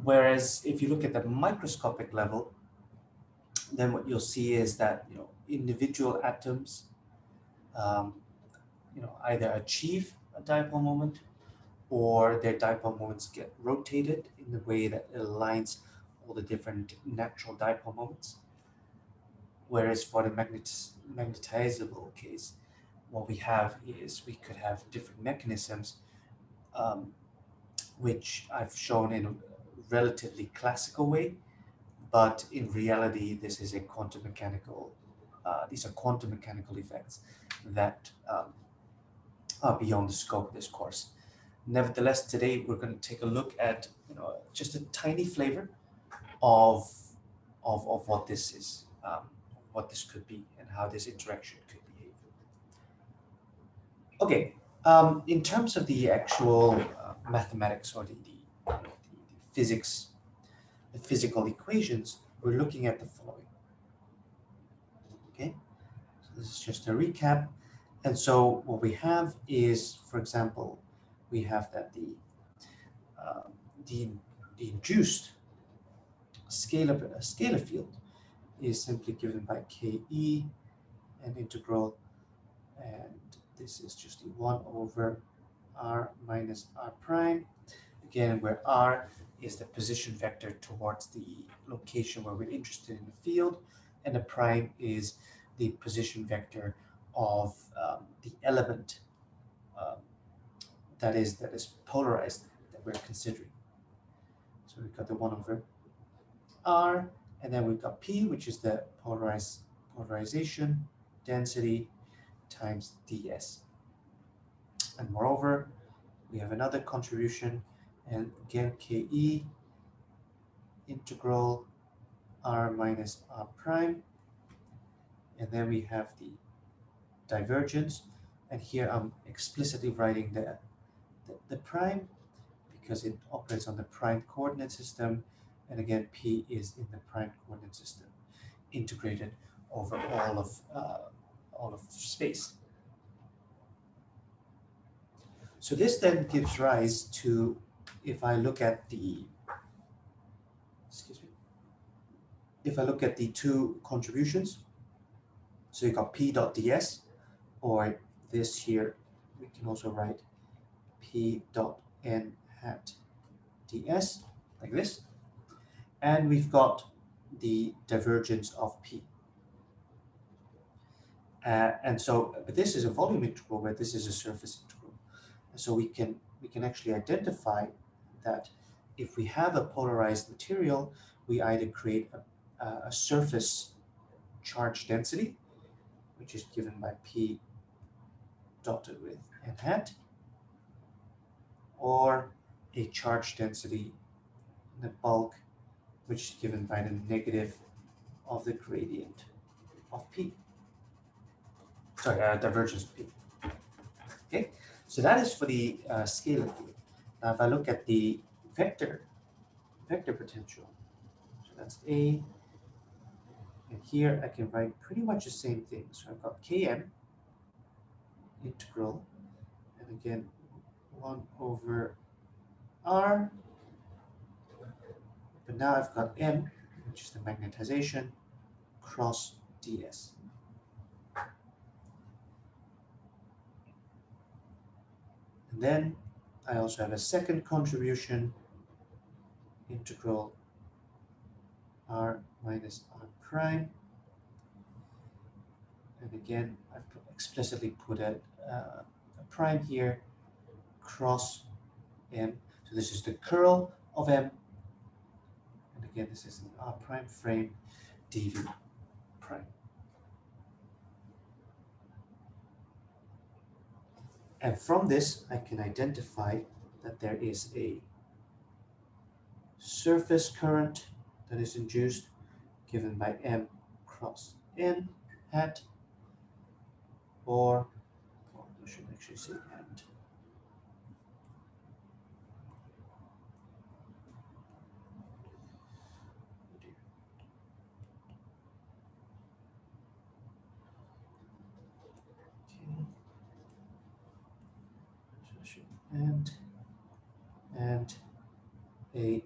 Whereas if you look at the microscopic level, then what you'll see is that individual atoms either achieve a dipole moment, or their dipole moments get rotated in the way that it aligns all the different natural dipole moments. Whereas for the magnetizable case, what we have is we could have different mechanisms, um, which I've shown in a relatively classical way, but in reality, this is a quantum mechanical. These are quantum mechanical effects that are beyond the scope of this course. Nevertheless, today we're going to take a look at just a tiny flavor of what this is, what this could be, and how this interaction could behave. Okay, in terms of the actual mathematics or the physics, the physical equations, we're looking at the following. Okay, so this is just a recap. And so what we have is, for example, we have that the induced scalar field is simply given by Ke, an integral, and this is just the 1 over r minus r prime, again where r is the position vector towards the location where we're interested in the field, and the prime is the position vector of the element that is polarized that we're considering. So we've got the 1 over r, and then we've got P, which is the polarization density times ds. And moreover, we have another contribution, and again Ke integral r minus r prime, and then we have the divergence, and here I'm explicitly writing the prime because it operates on the prime coordinate system, and again P is in the prime coordinate system, integrated over all of space. So this then gives rise to, if I look at the two contributions, so you got P dot ds, or this here we can also write P dot n hat ds, like this, and we've got the divergence of P. And so, but this is a volume integral, where this is a surface integral. And so we can actually identify that if we have a polarized material, we either create a surface charge density, which is given by P dotted with n hat, or a charge density in the bulk, which is given by the negative of the gradient of P. Sorry, divergence of P. Okay, so that is for the scalar field. Now, if I look at the vector potential, so that's A, and here I can write pretty much the same thing. So I've got Km integral, and again 1 over r, but now I've got M, which is the magnetization, cross ds. And then I also have a second contribution, integral r minus r prime, and again I've explicitly put a prime here, cross m. So this is the curl of m, and again this is an r prime frame dv prime. And from this I can identify that there is a surface current that is induced, given by m cross n hat, or I should actually say and. And a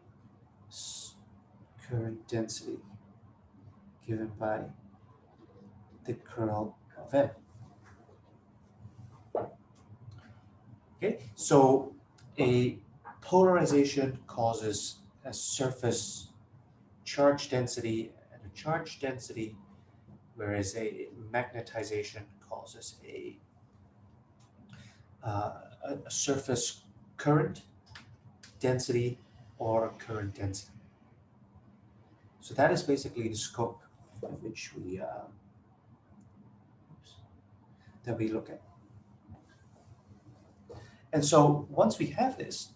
current density given by the curl of M. Okay, so a polarization causes a surface charge density and a charge density, whereas a magnetization causes a surface current density or a current density. So that is basically the scope of which we that we look at. And so once we have this,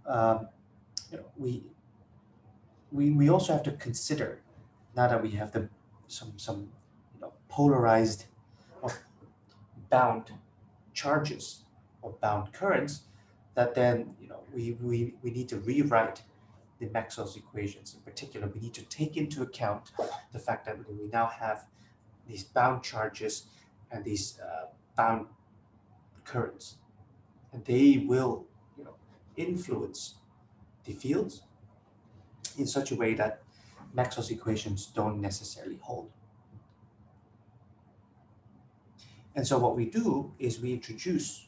you know, we also have to consider, now that we have some you know, polarized or bound charges or bound currents, that then, you know, we need to rewrite the Maxwell's equations. In particular, we need to take into account the fact that we now have these bound charges and these bound currents, and they will, you know, influence the fields in such a way that Maxwell's equations don't necessarily hold. And so what we do is we introduce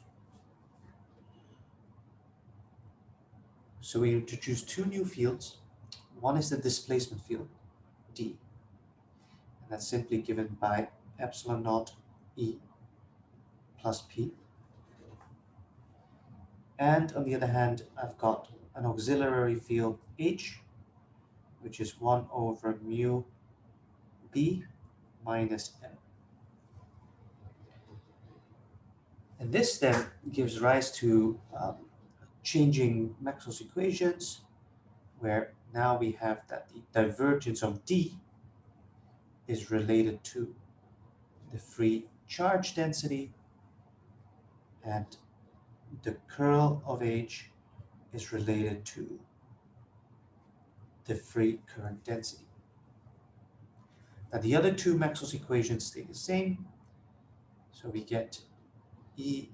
two new fields. One is the displacement field, D, and that's simply given by epsilon naught E plus P. And on the other hand, I've got an auxiliary field H, which is 1 over mu B minus M. And this then gives rise to changing Maxwell's equations, where now we have that the divergence of D is related to the free charge density, and the curl of H is related to the free current density. Now the other two Maxwell's equations stay the same, so we get the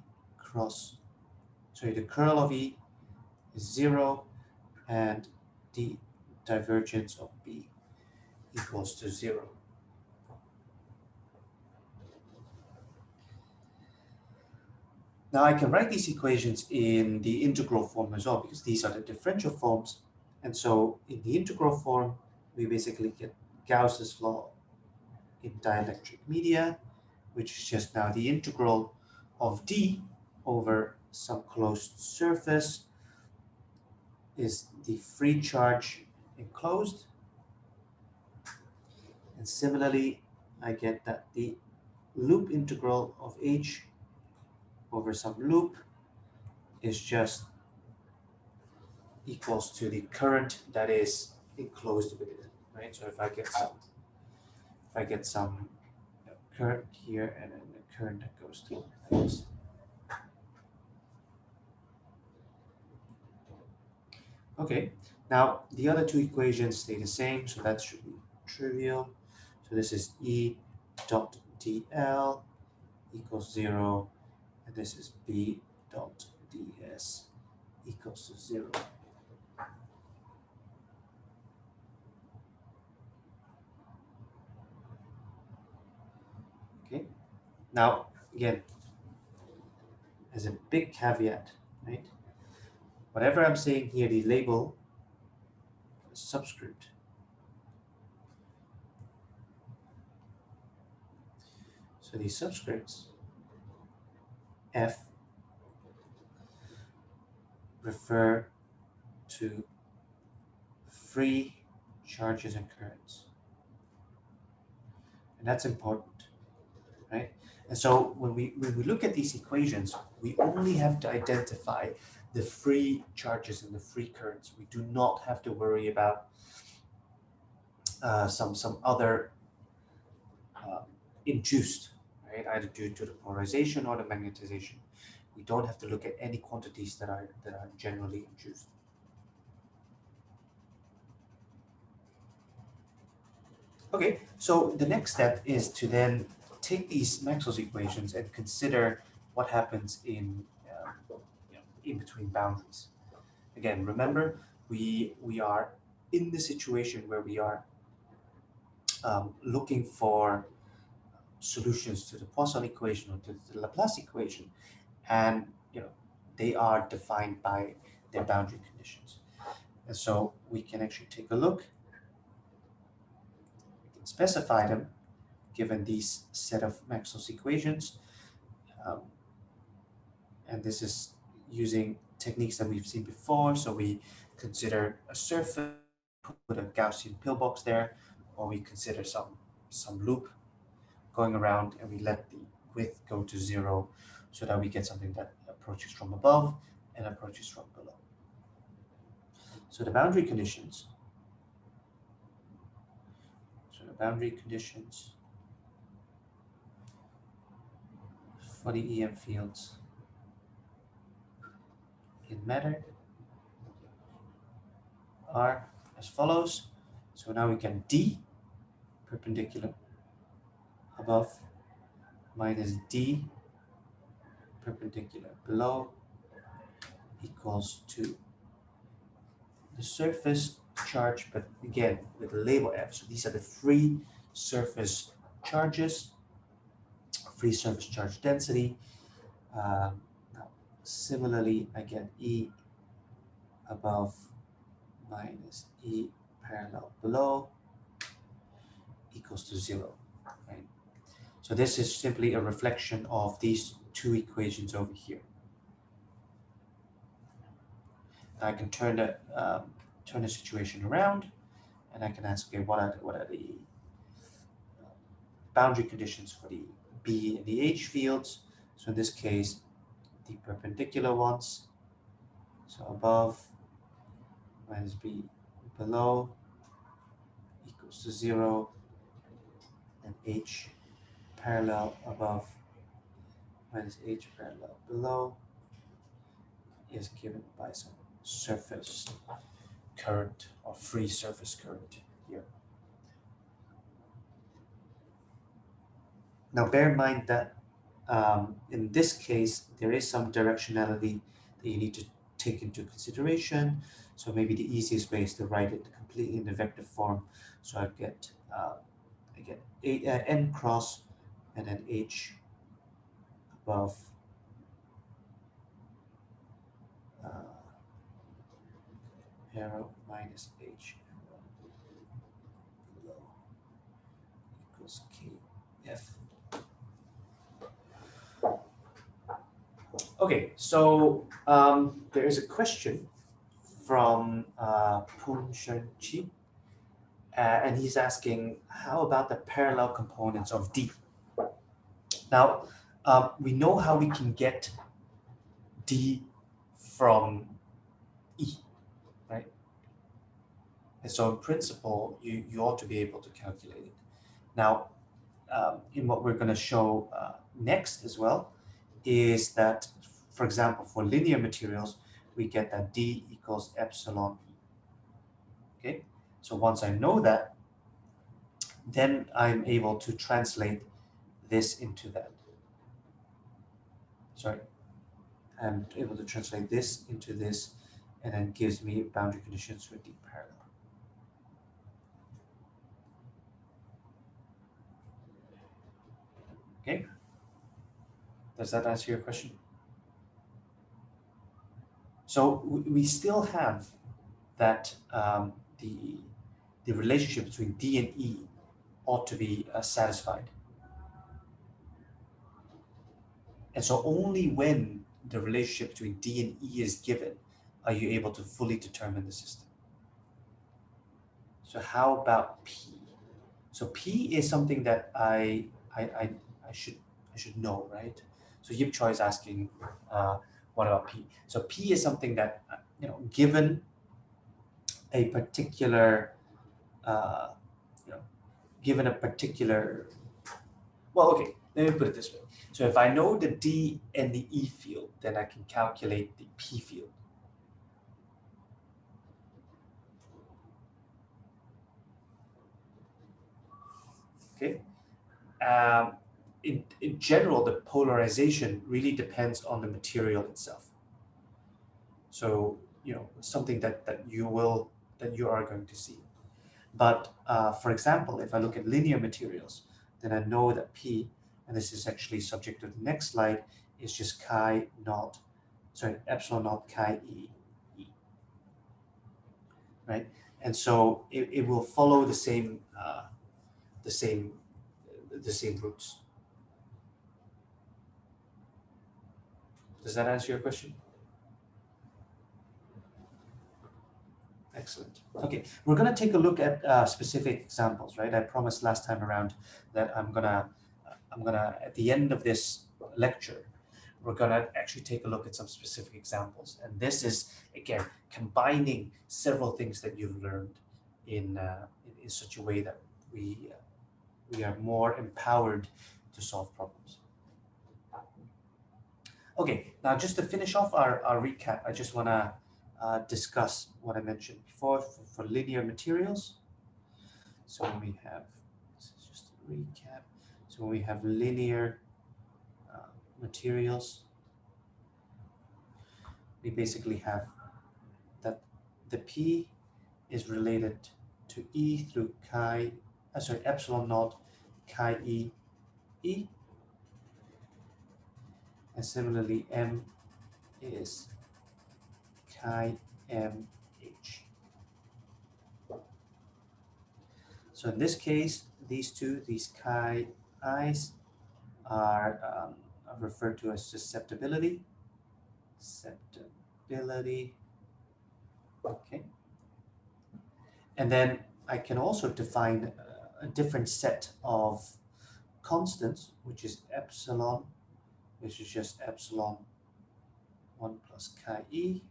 curl of E is 0, and the divergence of B equals to 0. Now I can write these equations in the integral form as well, because these are the differential forms. And so in the integral form, we basically get Gauss's law in dielectric media, which is just now the integral of D over some closed surface is the free charge enclosed. And similarly, I get that the loop integral of H over some loop is just equals to the current that is enclosed within it, right? So if I get some current here and then the current that goes through this. Okay, now the other two equations stay the same, so that should be trivial. So this is E dot dl equals 0, and this is B dot ds equals to 0. Okay, now again, as a big caveat, right? Whatever I'm saying here, the label subscript. So these subscripts, F, refer to free charges and currents. And that's important, right? And so when we look at these equations, we only have to identify the free charges and the free currents. We do not have to worry about some other induced, right? Either due to the polarization or the magnetization. We don't have to look at any quantities that are generally induced. Okay, so the next step is to then take these Maxwell's equations and consider what happens in between boundaries. Again, remember we are in the situation where we are looking for solutions to the Poisson equation or to the Laplace equation, and they are defined by their boundary conditions. And so we can actually take a look, we can specify them given these set of Maxwell's equations. And this is using techniques that we've seen before. So we consider a surface, put a Gaussian pillbox there, or we consider some loop going around, and we let the width go to 0 so that we get something that approaches from above and approaches from below. So the boundary conditions, for the EM fields in matter are as follows. So now we can D perpendicular above minus D perpendicular below equals to the surface charge, but again with the label F. So these are the free surface charges, free surface charge density. Now, similarly, I get E above minus E parallel below equals to 0. Right? So this is simply a reflection of these two equations over here. I can turn the situation around, and I can ask, okay, what are the boundary conditions for the B and the H fields? So in this case, the perpendicular ones. So above minus B below equals to 0, and H parallel above minus H parallel below is given by some surface current or free surface current here. Now bear in mind that in this case, there is some directionality that you need to take into consideration. So maybe the easiest way is to write it completely in the vector form. So I get n cross and then H above arrow minus H below equals KF. Okay, so there is a question from Poon Shen Chi, and he's asking, how about the parallel components of D? Now, we know how we can get D from E, right? And so in principle, you ought to be able to calculate it. Now, in what we're going to show next as well, is that, for example, for linear materials, we get that D equals epsilon E. Okay, so once I know that, then I'm able to translate this into that. Sorry, I'm able to translate this into this, and then gives me boundary conditions with D parallel. Okay, does that answer your question? So we still have that the relationship between D and E ought to be satisfied. And so only when the relationship between D and E is given are you able to fully determine the system. So how about P? So P is something that I should know, right? So Yip Choi is asking, what about P? So P is something that given a particular well, okay, let me put it this way. So if I know the D and the E field, then I can calculate the P field. Okay. In general, the polarization really depends on the material itself. So something that you will that you are going to see. But for example, if I look at linear materials, then I know that P, and this is actually subject to the next slide, is just epsilon naught chi E, right? And so it will follow the same the same roots. Does that answer your question? Excellent. Okay, we're going to take a look at specific examples, right? I promised last time around that I'm gonna at the end of this lecture, we're gonna actually take a look at some specific examples, and this is again combining several things that you've learned in such a way that we are more empowered to solve problems. Okay, now just to finish off our recap, I just want to discuss what I mentioned before for linear materials. So when we have, this is just a recap. So when we have linear materials, we basically have that the P is related to E through epsilon naught chi E E, and similarly M is chi M H. So in this case, these chi i's are referred to as susceptibility. Okay. And then I can also define a different set of constants, which is epsilon, which is just epsilon 1 plus chi E.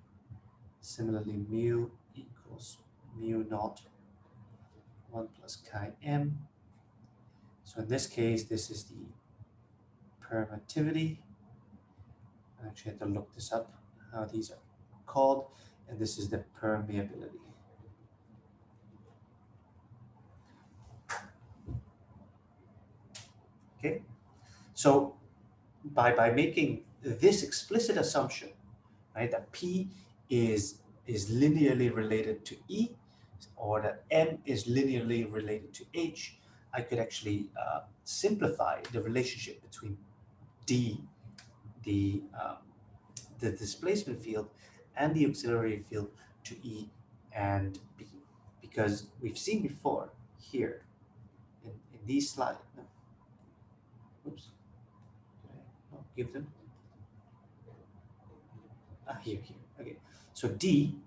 Similarly, mu equals mu naught 1 plus chi M. So in this case, this is the permittivity. I actually had to look this up, how these are called, and this is the permeability. Okay, so by making this explicit assumption, right, that P is linearly related to E, or that M is linearly related to H, I could actually simplify the relationship between D, the displacement field, and the auxiliary field to E and B, because we've seen before here in these slides. No. Oops. Did I not give them? Here. Okay. So D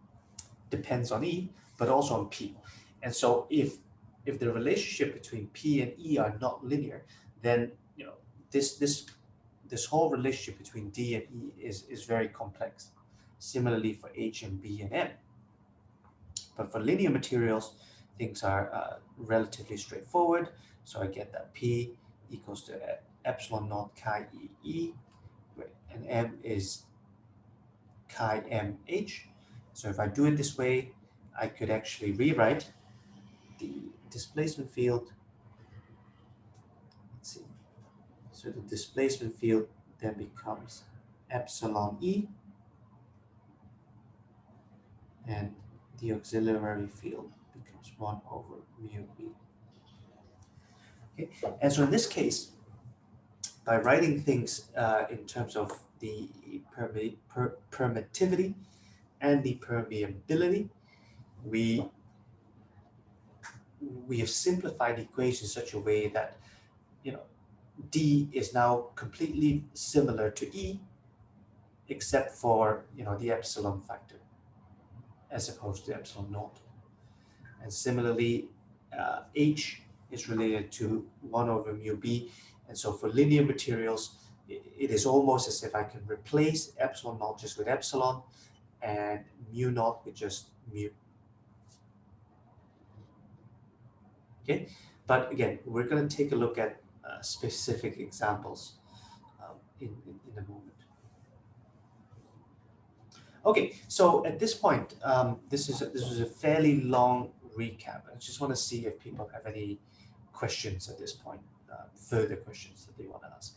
depends on E, but also on P. And so if the relationship between P and E are not linear, then this whole relationship between D and E is very complex. Similarly for H and B and M. But for linear materials, things are relatively straightforward. So I get that P equals to epsilon naught chi E, and M is chi M H. So if I do it this way, I could actually rewrite the displacement field. Let's see. So the displacement field then becomes epsilon E, and the auxiliary field becomes 1 over mu B. Okay. And so in this case, by writing things in terms of the permittivity and the permeability, we have simplified the equation in such a way that D is now completely similar to E, except for the epsilon factor, as opposed to epsilon naught. And similarly, H is related to 1 over mu B. And so for linear materials, it is almost as if I can replace epsilon naught just with epsilon and mu naught with just mu. Okay, but again, we're going to take a look at specific examples in a moment. Okay, so at this point, this was a fairly long recap. I just want to see if people have any questions at this point, further questions that they want to ask.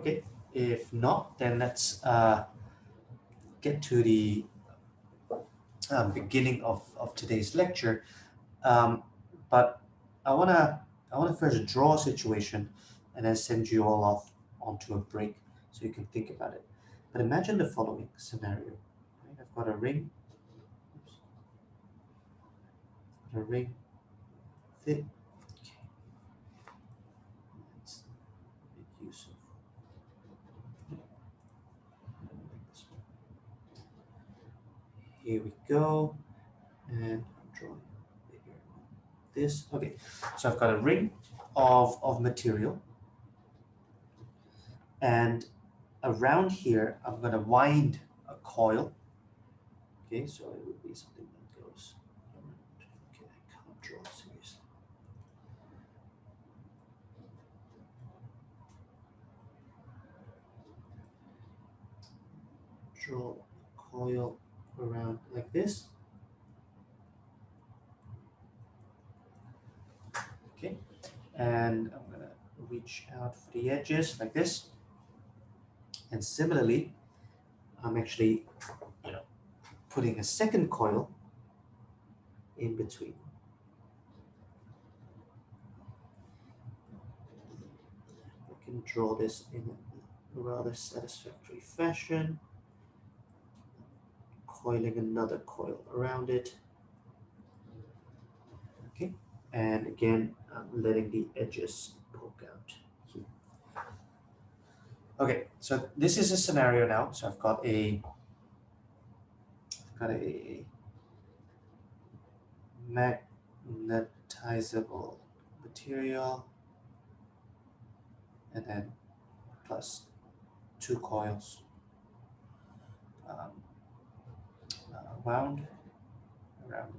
Okay, if not, then let's get to the beginning of today's lecture. But I wanna first draw a situation and then send you all off onto a break so you can think about it. But imagine the following scenario. Right? I've got a ring. Oops, a ring. Fit. Okay. Let's make use of this one. Here we go. And I'm drawing bigger this. Okay, so I've got a ring of material, and around here I'm going to wind a coil. Okay, so it would be something that goes around. Okay, I can't draw seriously. Draw a coil around like this. Okay, and I'm going to reach out for the edges like this. And similarly, I'm actually, putting a second coil in between. I can draw this in a rather satisfactory fashion, coiling another coil around it. Okay, and again, I'm letting the edges poke out here. Okay, so this is a scenario now. So I've got a magnetizable material, and then plus two coils wound around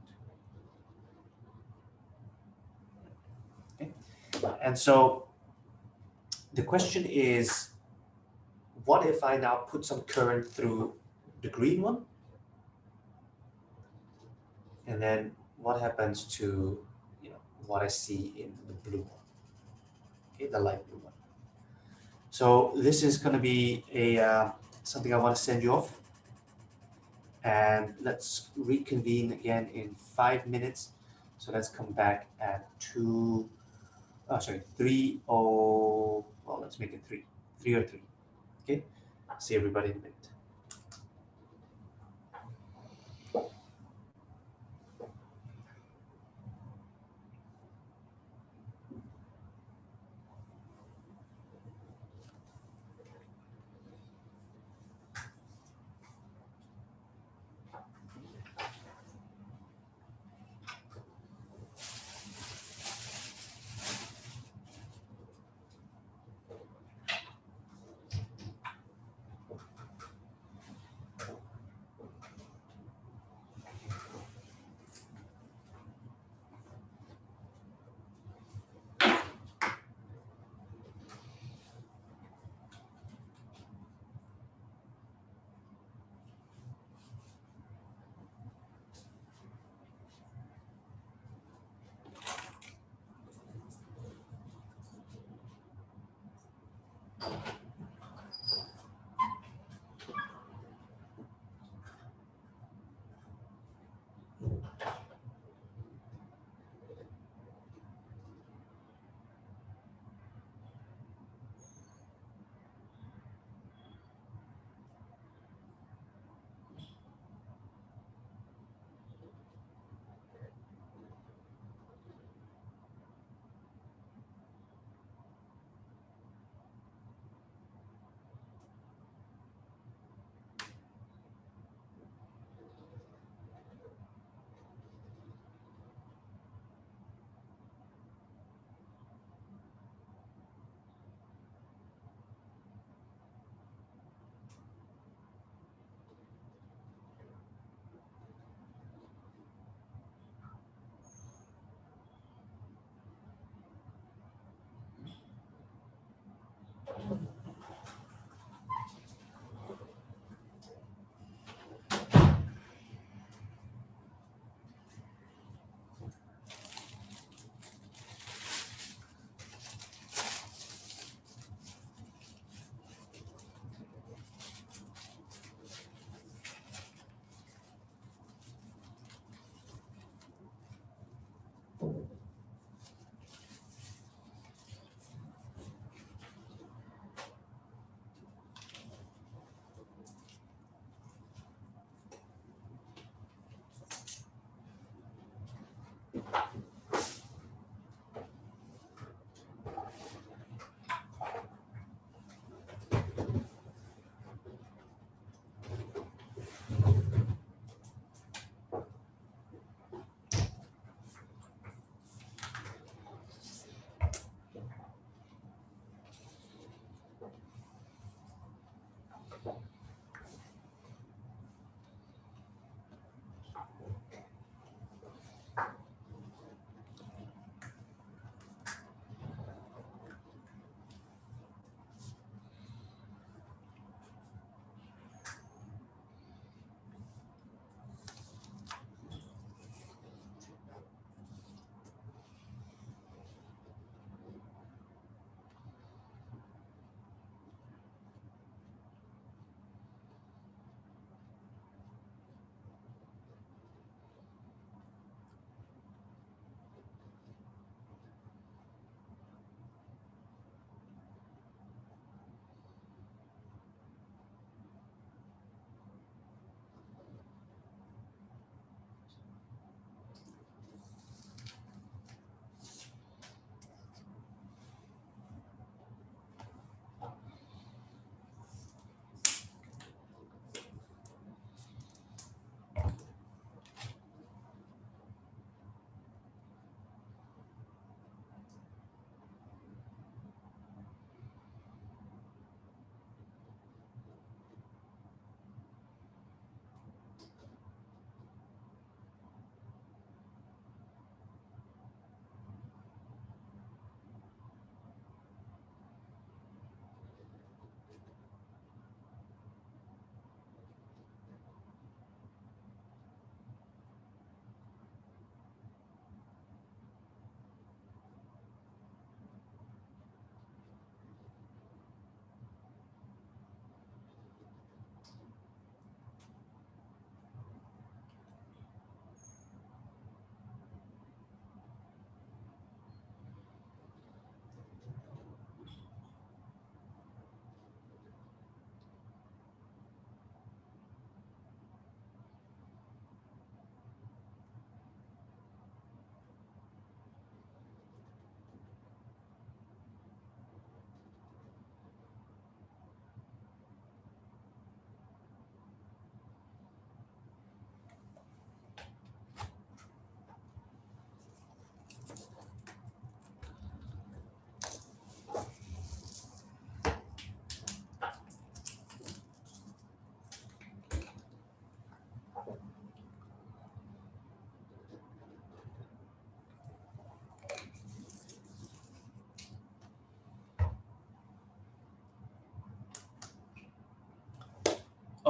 it. Okay, and so the question is, what if I now put some current through the green one? And then what happens to what I see in the blue one? Okay, the light blue one. So this is going to be a something I want to send you off, and let's reconvene again in 5 minutes. So let's come back at 3:00. Well, let's make it 3:03. Okay, see everybody in a minute.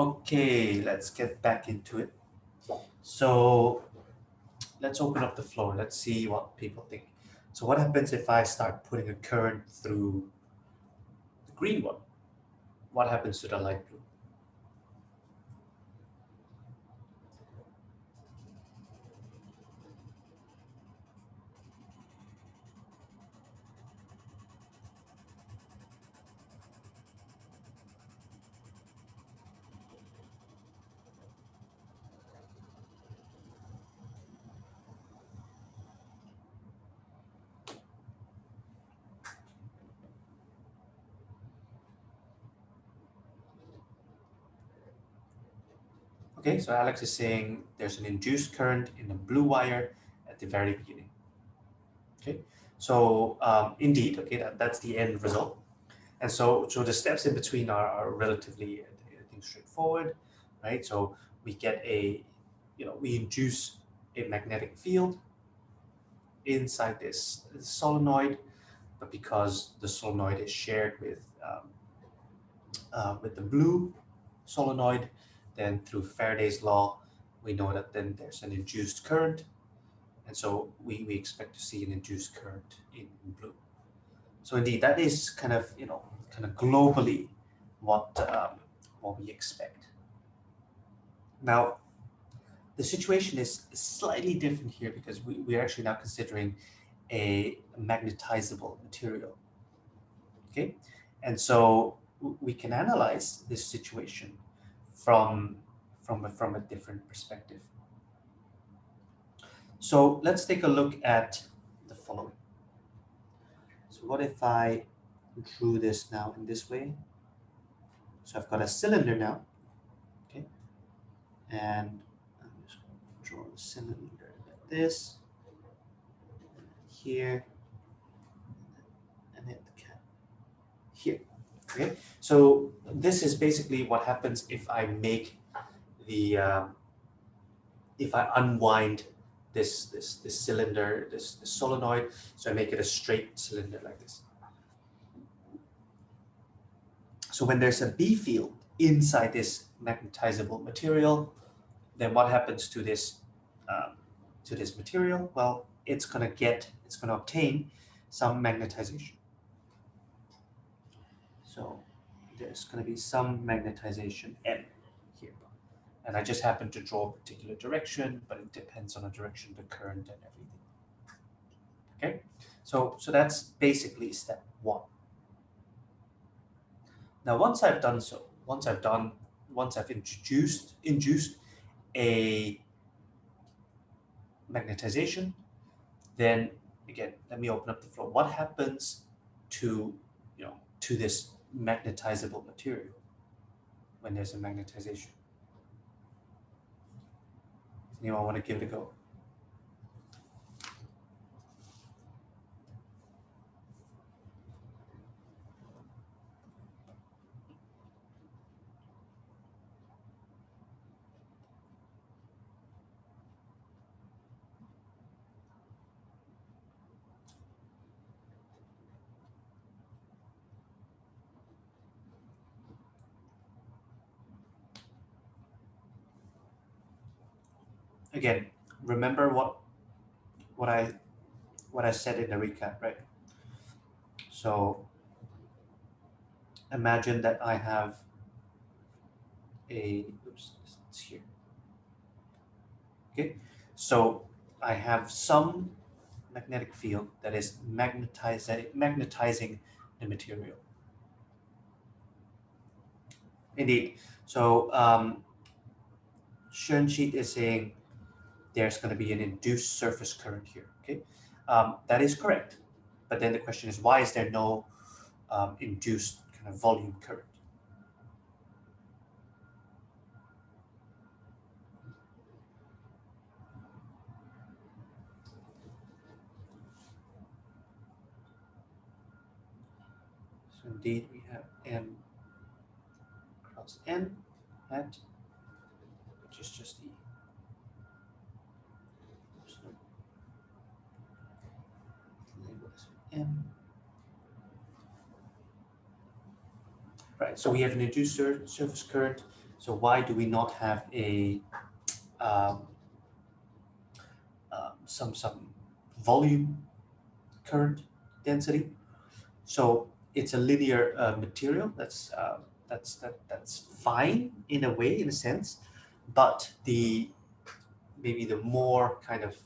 Okay, let's get back into it. So let's open up the floor. Let's see what people think. So what happens if I start putting a current through the green one? What happens to the light blue? Okay, so Alex is saying there's an induced current in the blue wire at the very beginning. Okay, so indeed, okay, that's the end result. And so the steps in between are relatively, I think, straightforward, right? So we get we induce a magnetic field inside this solenoid, but because the solenoid is shared with the blue solenoid, then through Faraday's law, we know that then there's an induced current, and so we expect to see an induced current in blue. So indeed, that is kind of globally what we expect. Now, the situation is slightly different here because we're actually now considering a magnetizable material. Okay, and so we can analyze this situation from a different perspective. So let's take a look at the following. So what if I drew this now in this way? So I've got a cylinder now, okay, and I'm just going to draw the cylinder like this, here, and hit the cap here. Okay, so this is basically what happens if I make the if I unwind this cylinder, this solenoid, so I make it a straight cylinder like this. So when there's a B field inside this magnetizable material, then what happens to this material? Well, it's going to obtain some magnetization. So there's going to be some magnetization M here. And I just happen to draw a particular direction, but it depends on the direction, the current, and everything. Okay, so that's basically step one. Now, once I've done so, once I've induced a magnetization, then again, let me open up the floor. What happens to to this magnetizable material when there's a magnetization? Anyone want to give it a go? Again, remember what I said in the recap, right? So imagine that I have it's here. Okay, so I have some magnetic field that is magnetizing the material. Indeed. So Schoenschied is saying there's going to be an induced surface current here. Okay, that is correct. But then the question is, why is there no induced kind of volume current? So indeed, we have M cross N hat, which is just the label as M. Right, so we have an induced surface current. So why do we not have a some volume current density? So it's a linear material. That's fine in a way, in a sense, but maybe the more kind of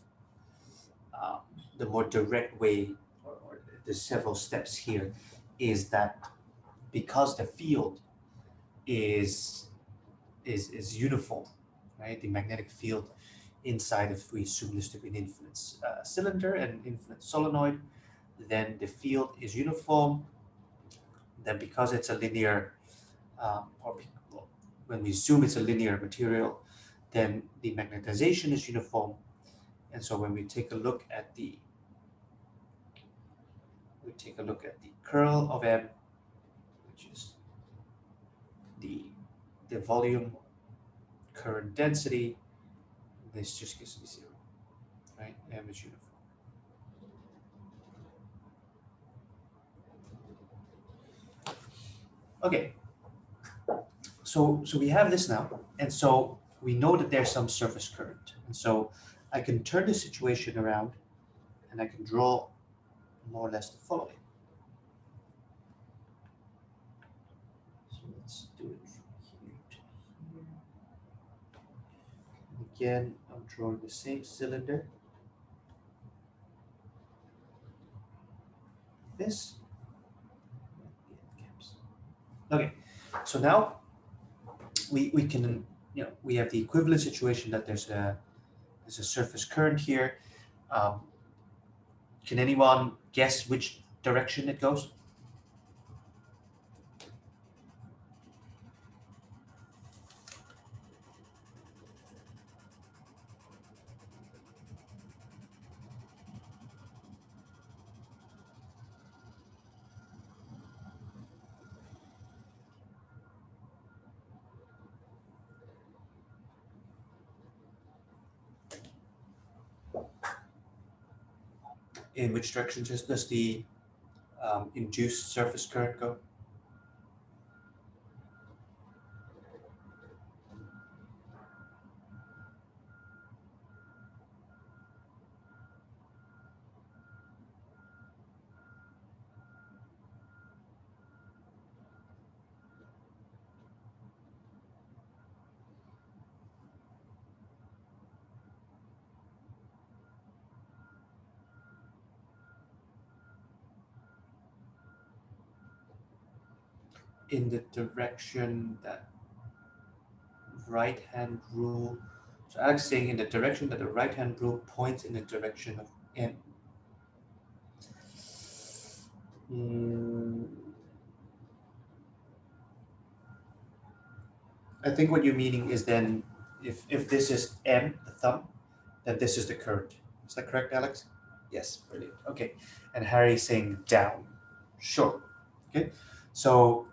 um, the more direct way, or there's several steps here, is that because the field is uniform, right? The magnetic field inside, if we assume this to be an infinite cylinder and infinite solenoid, then the field is uniform. Then because it's a linear, well, when we assume it's a linear material, then the magnetization is uniform. And so when we take a look at the curl of M, which is the volume current density, this just gives me 0, right? M is uniform. Okay, so we have this now, and so we know that there's some surface current, and so I can turn the situation around, and I can draw more or less the following. So let's do it from here to here. Again, I'm drawing the same cylinder. This. Okay, so now we can, we have the equivalent situation that there's a surface current here. Can anyone guess which direction it goes? In which direction does the induced surface current go? In the direction that right-hand rule. So Alex is saying in the direction that the right-hand rule points in the direction of M. I think what you're meaning is then if this is M, the thumb, then this is the current. Is that correct, Alex? Yes, brilliant. Okay. And Harry's saying down. Sure. Okay. So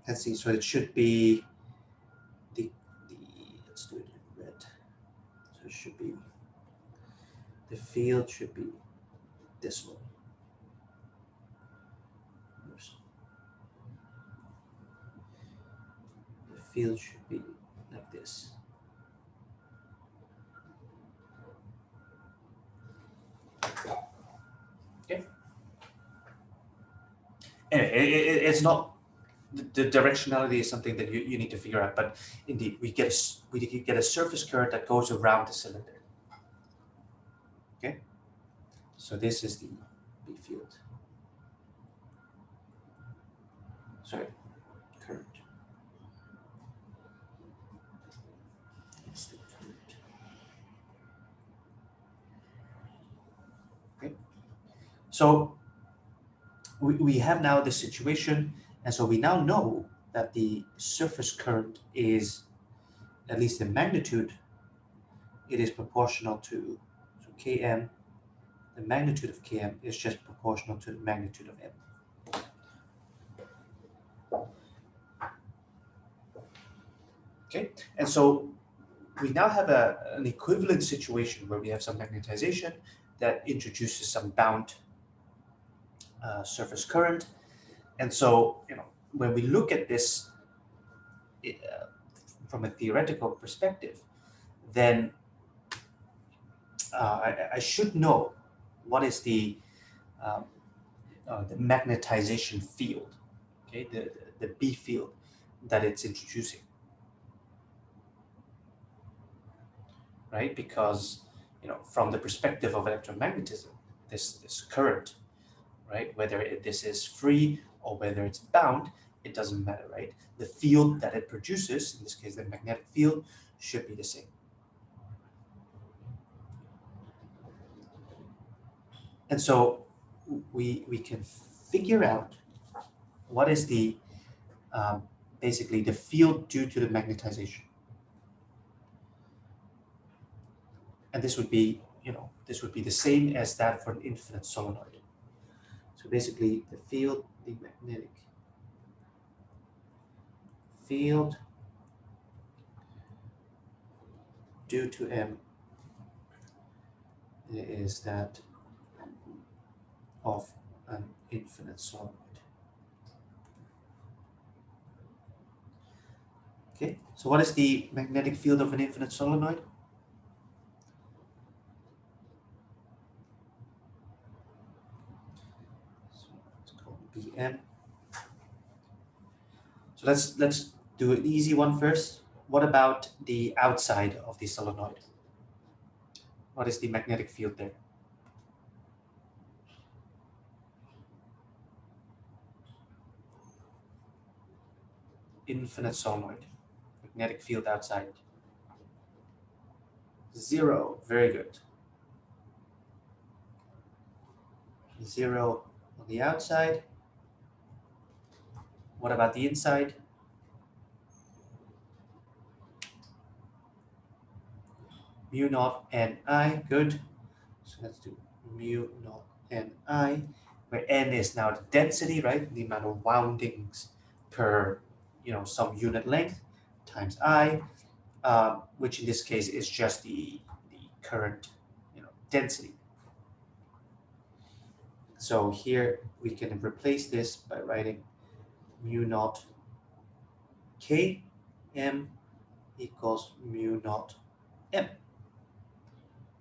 let's see. So it should be the let's do it in red. So it should be, the field should be this one. Oops. The field should be like this. Okay. Anyway, it's not, the directionality is something that you need to figure out, but indeed we get a surface current that goes around the cylinder. Okay, so this is the B field. Sorry, current. It's the current. Okay, so we have now this situation, and so we now know that the surface current is, at least in magnitude, it is proportional to, so Km, the magnitude of Km is just proportional to the magnitude of M. Okay, and so we now have an equivalent situation where we have some magnetization that introduces some bound surface current. And so, when we look at this from a theoretical perspective, then I should know what is the magnetization field, okay, the B field that it's introducing, right? Because from the perspective of electromagnetism, this current, right, whether this is free or whether it's bound, it doesn't matter, right? The field that it produces, in this case the magnetic field, should be the same. And so we can figure out what is the basically the field due to the magnetization. And this would be, this would be the same as that for an infinite solenoid. So basically the field, the magnetic field due to M is that of an infinite solenoid. Okay, so what is the magnetic field of an infinite solenoid? So it's called Bm. So let's do an easy one first. What about the outside of the solenoid? What is the magnetic field there? Infinite solenoid. Magnetic field outside. 0. Very good. 0 on the outside. What about the inside? Mu naught Ni. Good. So let's do mu naught Ni, where N is now the density, right? The amount of woundings per, some unit length times I, which in this case is just the current, density. So here we can replace this by writing mu naught K M equals mu naught M,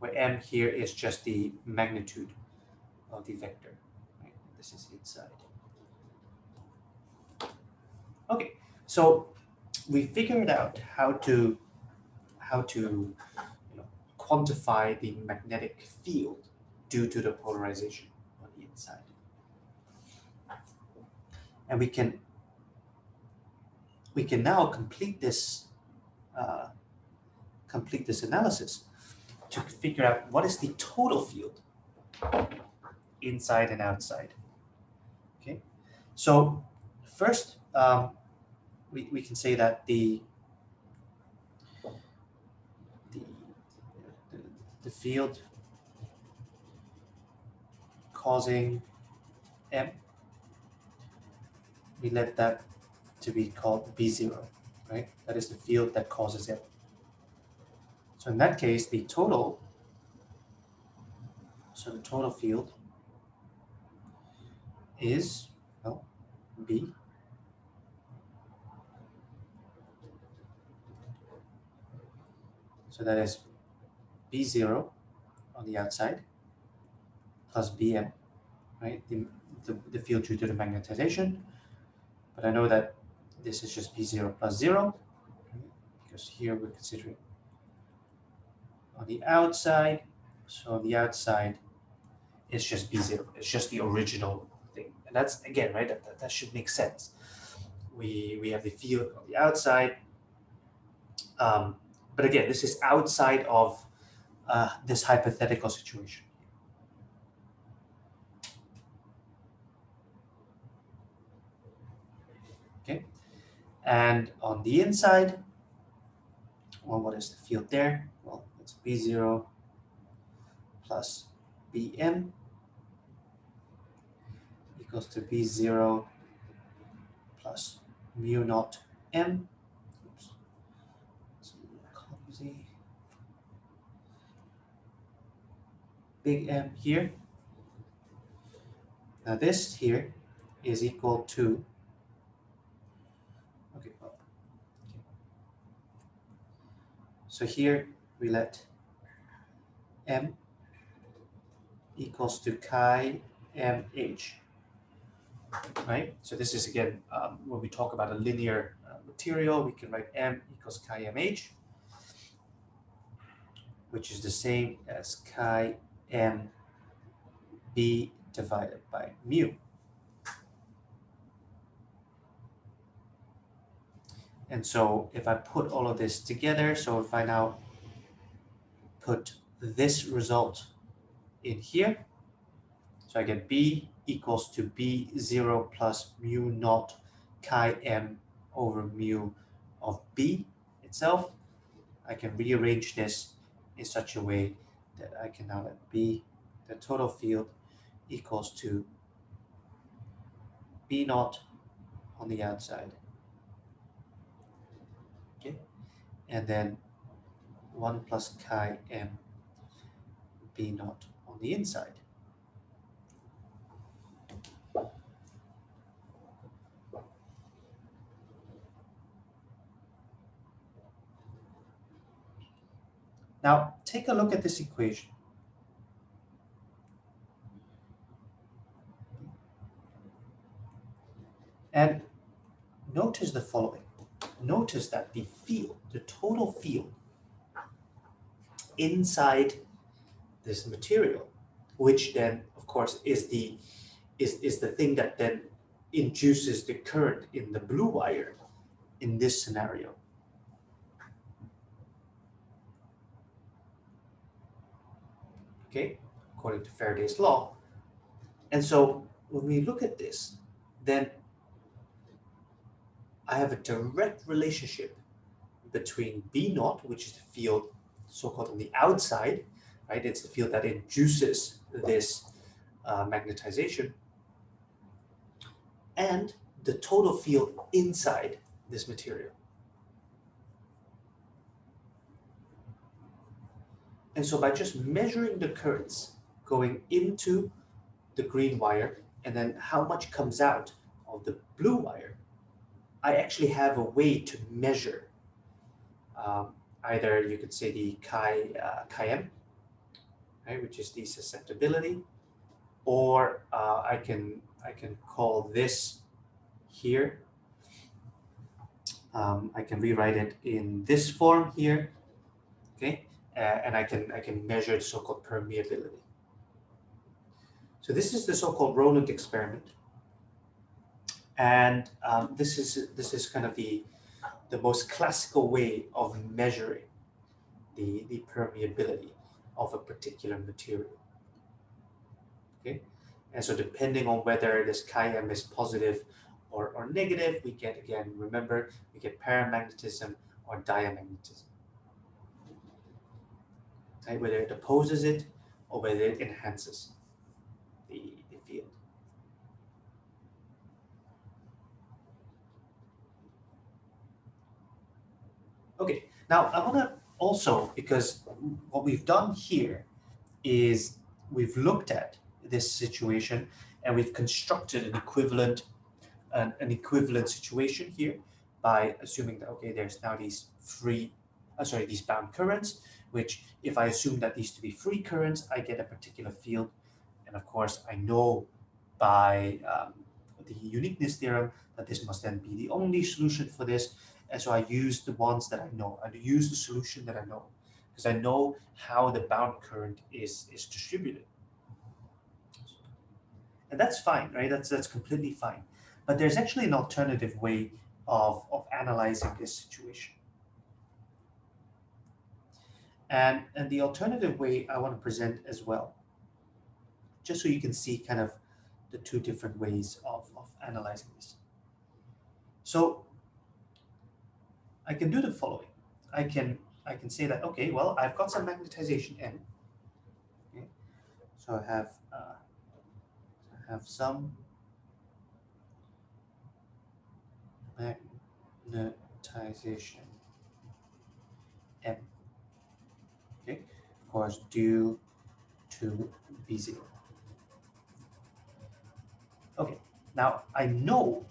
where M here is just the magnitude of the vector. Right? This is inside. Okay, so we figured out how to quantify the magnetic field due to the polarization on the inside, and we can now complete this analysis to figure out what is the total field inside and outside. Okay, so first we can say that the field causing M, we let that to be called B0, right? That is the field that causes M. So in that case, the total field is, well, B. So that is B0 on the outside plus Bm, right? The field due to the magnetization. But I know that this is just B0 plus 0, because here we're considering on the outside. So on the outside, it's just B0. It's just the original thing. And that's, again, right, that should make sense. We have the field on the outside. But again, this is outside of this hypothetical situation. Okay, and on the inside, well, what is the field there? Well, it's B0 plus Bm equals to B0 plus mu naught M. Oops. It's a little clumsy. Big M here. Now this here is equal to, okay, well, So here we let m equals to chi mh, right? So this is again, when we talk about a linear material, we can write m equals chi mh, which is the same as chi m b divided by mu. And so if I put all of this together, so if I now put this result in here, so I get B equals to B0 plus mu naught chi m over mu of B itself. I can rearrange this in such a way that I can now let B, the total field, equals to B naught on the outside. Okay, and then 1 plus chi m B naught on the inside. Now, take a look at this equation. And notice the following. Notice that the field, the total field inside this material, which then, of course, is the thing that then induces the current in the blue wire in this scenario. Okay, according to Faraday's law. And so when we look at this, then I have a direct relationship between B naught, which is the field so-called on the outside, right? It's the field that induces this magnetization, and the total field inside this material. And so by just measuring the currents going into the green wire and then how much comes out of the blue wire, I actually have a way to measure either you could say the chi m, right, which is the susceptibility, or I can call this here. I can rewrite it in this form here, okay, and I can measure the so-called permeability. So this is the so-called Rowland experiment, and this is kind of the most classical way of measuring the permeability of a particular material. Okay, and so depending on whether this chi m is positive or negative, we get, again, remember, we get paramagnetism or diamagnetism. Right? Whether it opposes it or whether it enhances the field. Okay, now I want to also, because what we've done here is we've looked at this situation and we've constructed an equivalent situation here by assuming that, okay, there's now these these bound currents, which if I assume that these to be free currents, I get a particular field. And of course, I know by the uniqueness theorem that this must then be the only solution for this. And so I use the ones that I know. I use the solution that I know, because I know how the bound current is distributed. And that's fine, right? That's completely fine. But there's actually an alternative way of analyzing this situation. And the alternative way I want to present as well, just so you can see kind of the two different ways of analyzing this. So I can do the following. I can say that, okay, well, I've got some magnetization M. Okay? So I have some magnetization M. Okay, of course, due to B0. Okay, now I know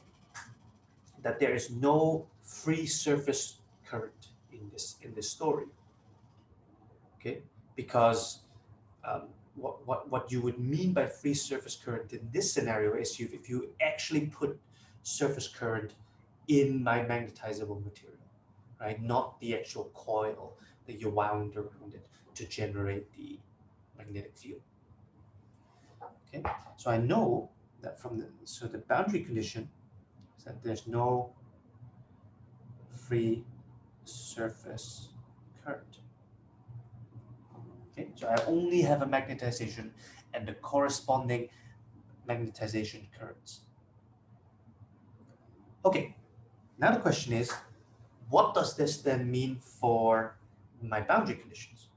that there is no free surface current in this story. okay? Because what you would mean by free surface current in this scenario is if you actually put surface current in my magnetizable material, right? Not the actual coil that you wound around it to generate the magnetic field. Okay, so I know that so the boundary condition is that there's no free surface current. Okay, so I only have a magnetization and the corresponding magnetization currents. Okay, now the question is, what does this then mean for my boundary conditions?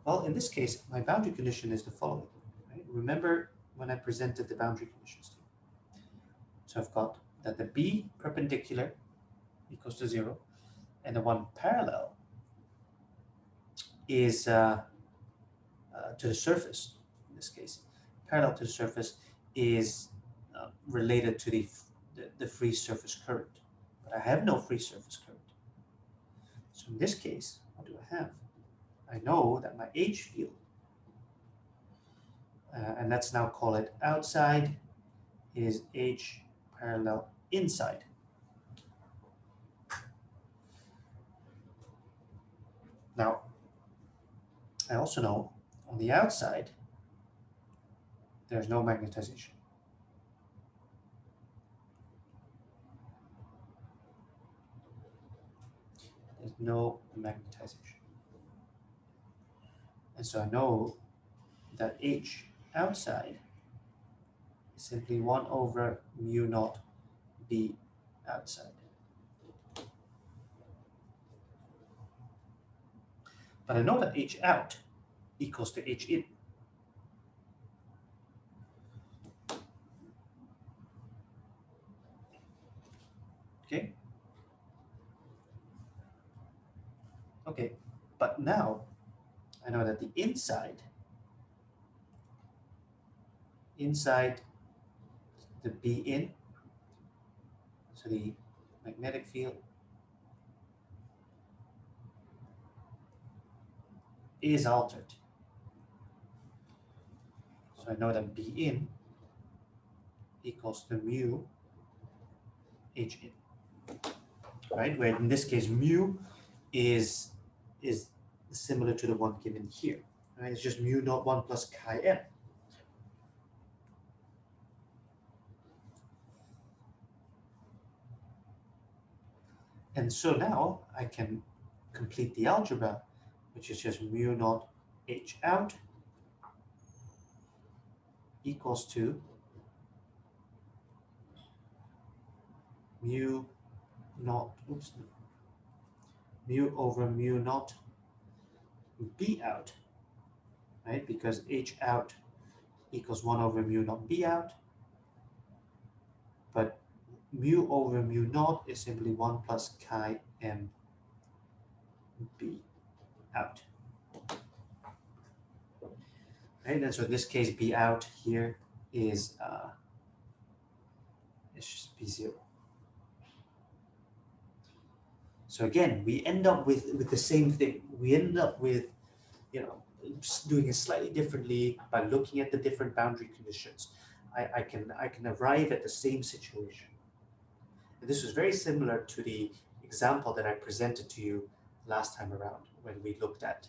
Well, in this case, my boundary condition is the following. Right? Remember when I presented the boundary conditions to you. So I've got that the B perpendicular equals to 0, and the one parallel is to the surface, in this case. Parallel to the surface is related to the free surface current. But I have no free surface current. So in this case, what do I have? I know that my H field, and let's now call it outside, is H parallel inside. Now, I also know on the outside, there's no magnetization. There's no magnetization. And so I know that H outside is simply 1 over mu naught B outside. But I know that H out equals to H in. Okay? Okay, but now I know that the inside the B in, so the magnetic field is altered. So I know that B in equals to mu H in, right? Where in this case mu is similar to the one given here, right? It's just mu naught 1 plus chi m. And so now I can complete the algebra, which is just mu naught H out equals to mu over mu naught B out, right? Because H out equals 1 over mu naught B out, but mu over mu naught is simply 1 plus chi m B out. Right, and so in this case, B out here is it's just B0. So again, we end up with the same thing. We end up with, doing it slightly differently by looking at the different boundary conditions. I can arrive at the same situation. And this was very similar to the example that I presented to you last time around when we looked at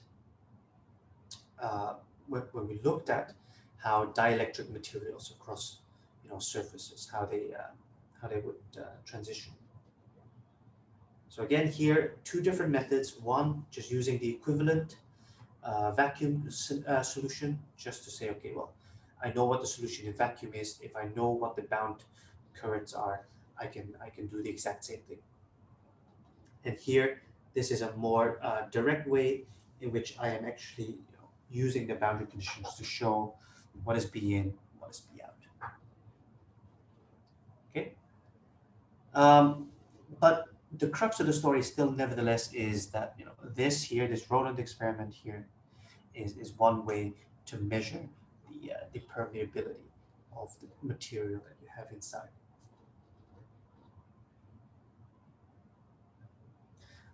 how dielectric materials across surfaces, how they would transition. So again, here, two different methods. One, just using the equivalent vacuum solution, just to say, okay, well, I know what the solution in vacuum is. If I know what the bound currents are, I can do the exact same thing. And here, this is a more direct way in which I am actually using the boundary conditions to show what is B in, what is B out. Okay. But the crux of the story still, nevertheless, is that this Rowland experiment here is one way to measure the permeability of the material that you have inside.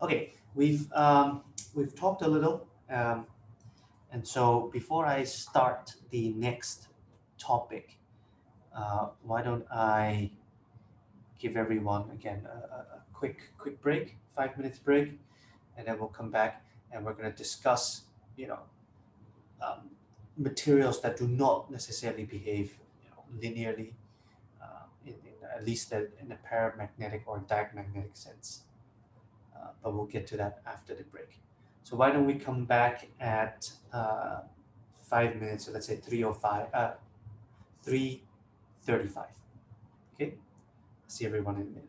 Okay, we've talked a little, and so before I start the next topic, why don't I give everyone again a quick break, 5 minutes break, and then we'll come back and we're going to discuss, you know, um, materials that do not necessarily behave, linearly, in at least in a paramagnetic or diamagnetic sense. But we'll get to that after the break. So why don't we come back at 5 minutes? So let's say 3:35. Okay. See everyone in a minute.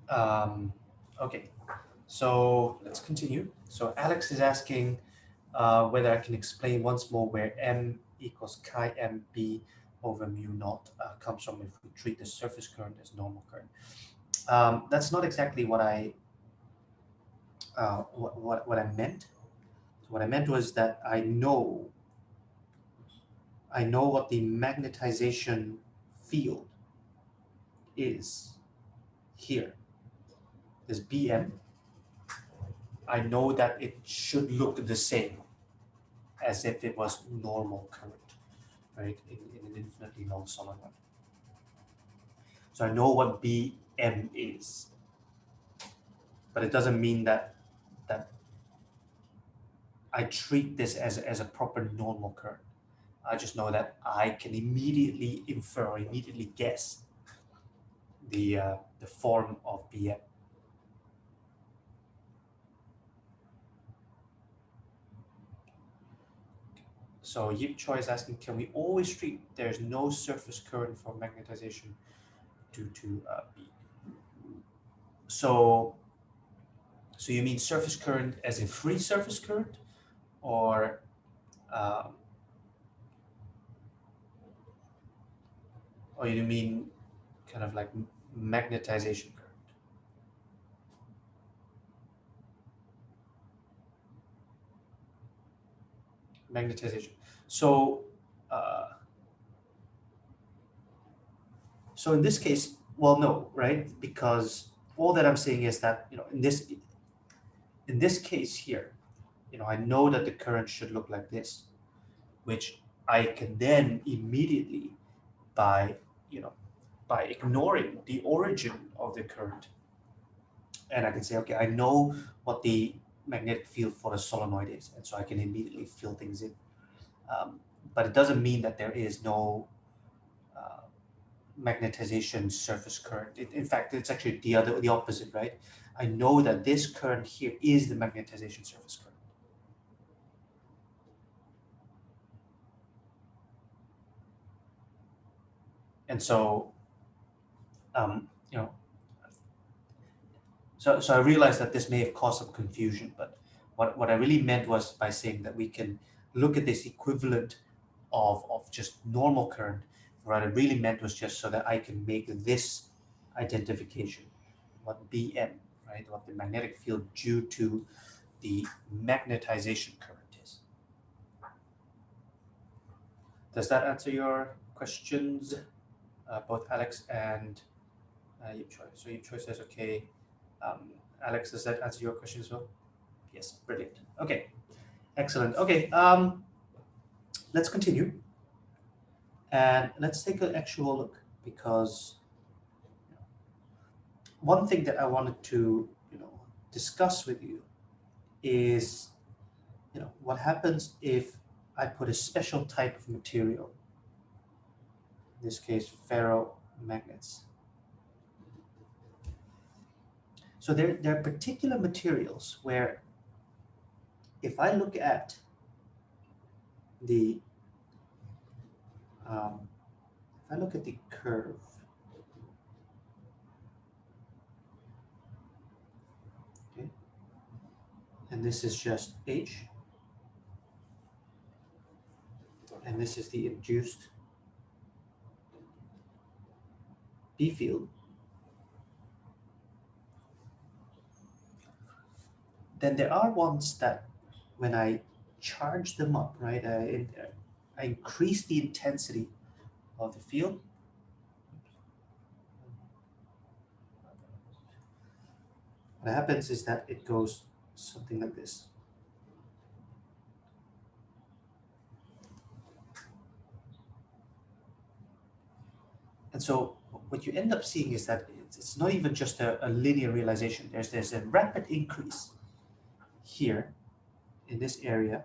Okay, so let's continue. So Alex is asking whether I can explain once more where m equals chi mb over mu naught comes from if we treat the surface current as normal current. That's not exactly what what I meant. What I meant was that I know what the magnetization field is here. This Bm. I know that it should look the same as if it was normal current, right, in an infinitely long solenoid. So I know what Bm is, but it doesn't mean that I treat this as a proper normal current. I just know that I can immediately infer or immediately guess the form of Bm. So Yip Choi is asking, can we always treat there's no surface current for magnetization due to B? So you mean surface current as in free surface current, or um, or you mean kind of like magnetization current? Magnetization. So uh, so in this case, well, no, right? Because all that I'm saying is that in this case here, I know that the current should look like this, which I can then immediately by you know by ignoring the origin of the current, and I can say, okay, I know what the magnetic field for the solenoid is, and so I can immediately fill things in. Um, but it doesn't mean that there is no uh, magnetization surface current. In fact, it's actually the opposite, right? I know that this current here is the magnetization surface current. And so, um, you know, so I realized that this may have caused some confusion, but what I really meant was by saying that we can look at this equivalent of just normal current. What I really meant was just so that I can make this identification, what Bm, right, what the magnetic field due to the magnetization current is. Does that answer your questions, both Alex and Yip Choi? So Yip Choi says, okay. Alex, does that answer your question as well? Yes, brilliant. Okay, excellent. Okay, let's continue. And let's take an actual look, because one thing that I wanted to discuss with you is what happens if I put a special type of material, in this case ferromagnets. So there are particular materials where if I look at the curve, okay, and this is just H, and this is the induced B field, then there are ones that when I charge them up, right, I increase the intensity of the field. What happens is that it goes something like this. And so what you end up seeing is that it's not even just a linear realization. There's a rapid increase here in this area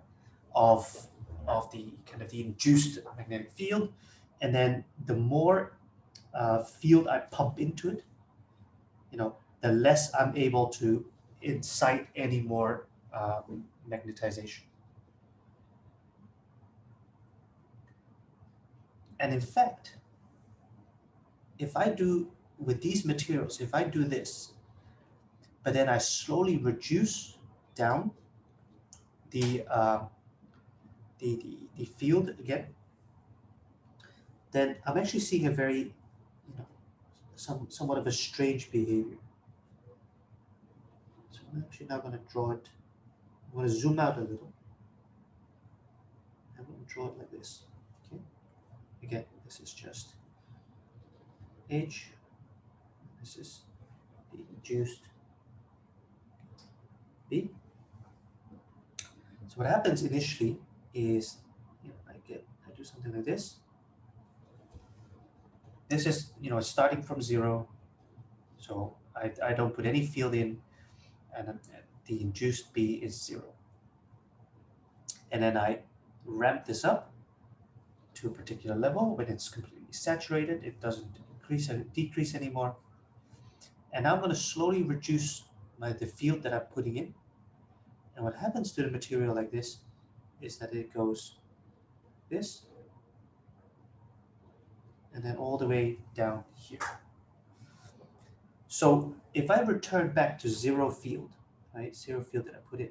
of the kind of the induced magnetic field, and then the more field I pump into it, the less I'm able to incite any more magnetization. And in fact, if I do with these materials, if I do this, but then I slowly reduce down the field again, then I'm actually seeing a very, somewhat of a strange behavior. So I'm actually now going to draw it. I'm going to zoom out a little. I'm going to draw it like this. Okay. Again, this is just H. This is the induced B. So what happens initially is, I do something like this. This is, starting from 0. So I don't put any field in, and the induced B is 0. And then I ramp this up to a particular level. When it's completely saturated, it doesn't increase and decrease anymore. And now I'm going to slowly reduce the field that I'm putting in. And what happens to the material like this is that it goes this, and then all the way down here. So if I return back to 0 field, right, 0 field that I put in,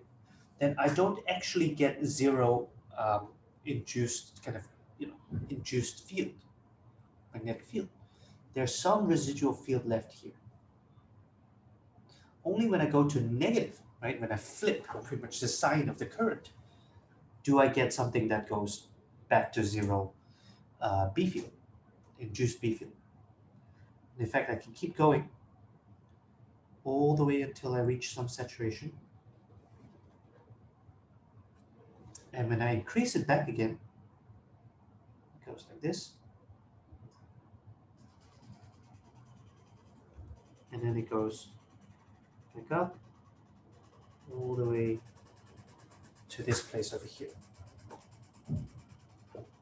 then I don't actually get 0 induced induced field, magnetic field. There's some residual field left here. Only when I go to negative, right, when I flip pretty much the sign of the current, do I get something that goes back to 0 B field, induced B field. And in fact, I can keep going all the way until I reach some saturation. And when I increase it back again, it goes like this. And then it goes back up all the way to this place over here.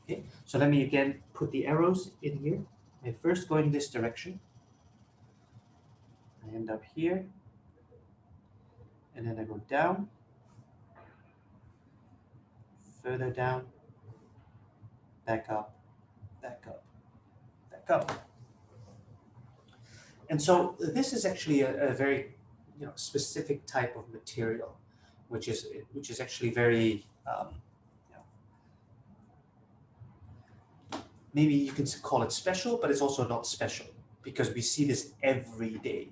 Okay, so let me again put the arrows in here. I first go in this direction. I end up here. And then I go down, further down, back up, back up, back up. And so this is actually a very specific type of material, which is actually very maybe you can call it special, but it's also not special because we see this every day,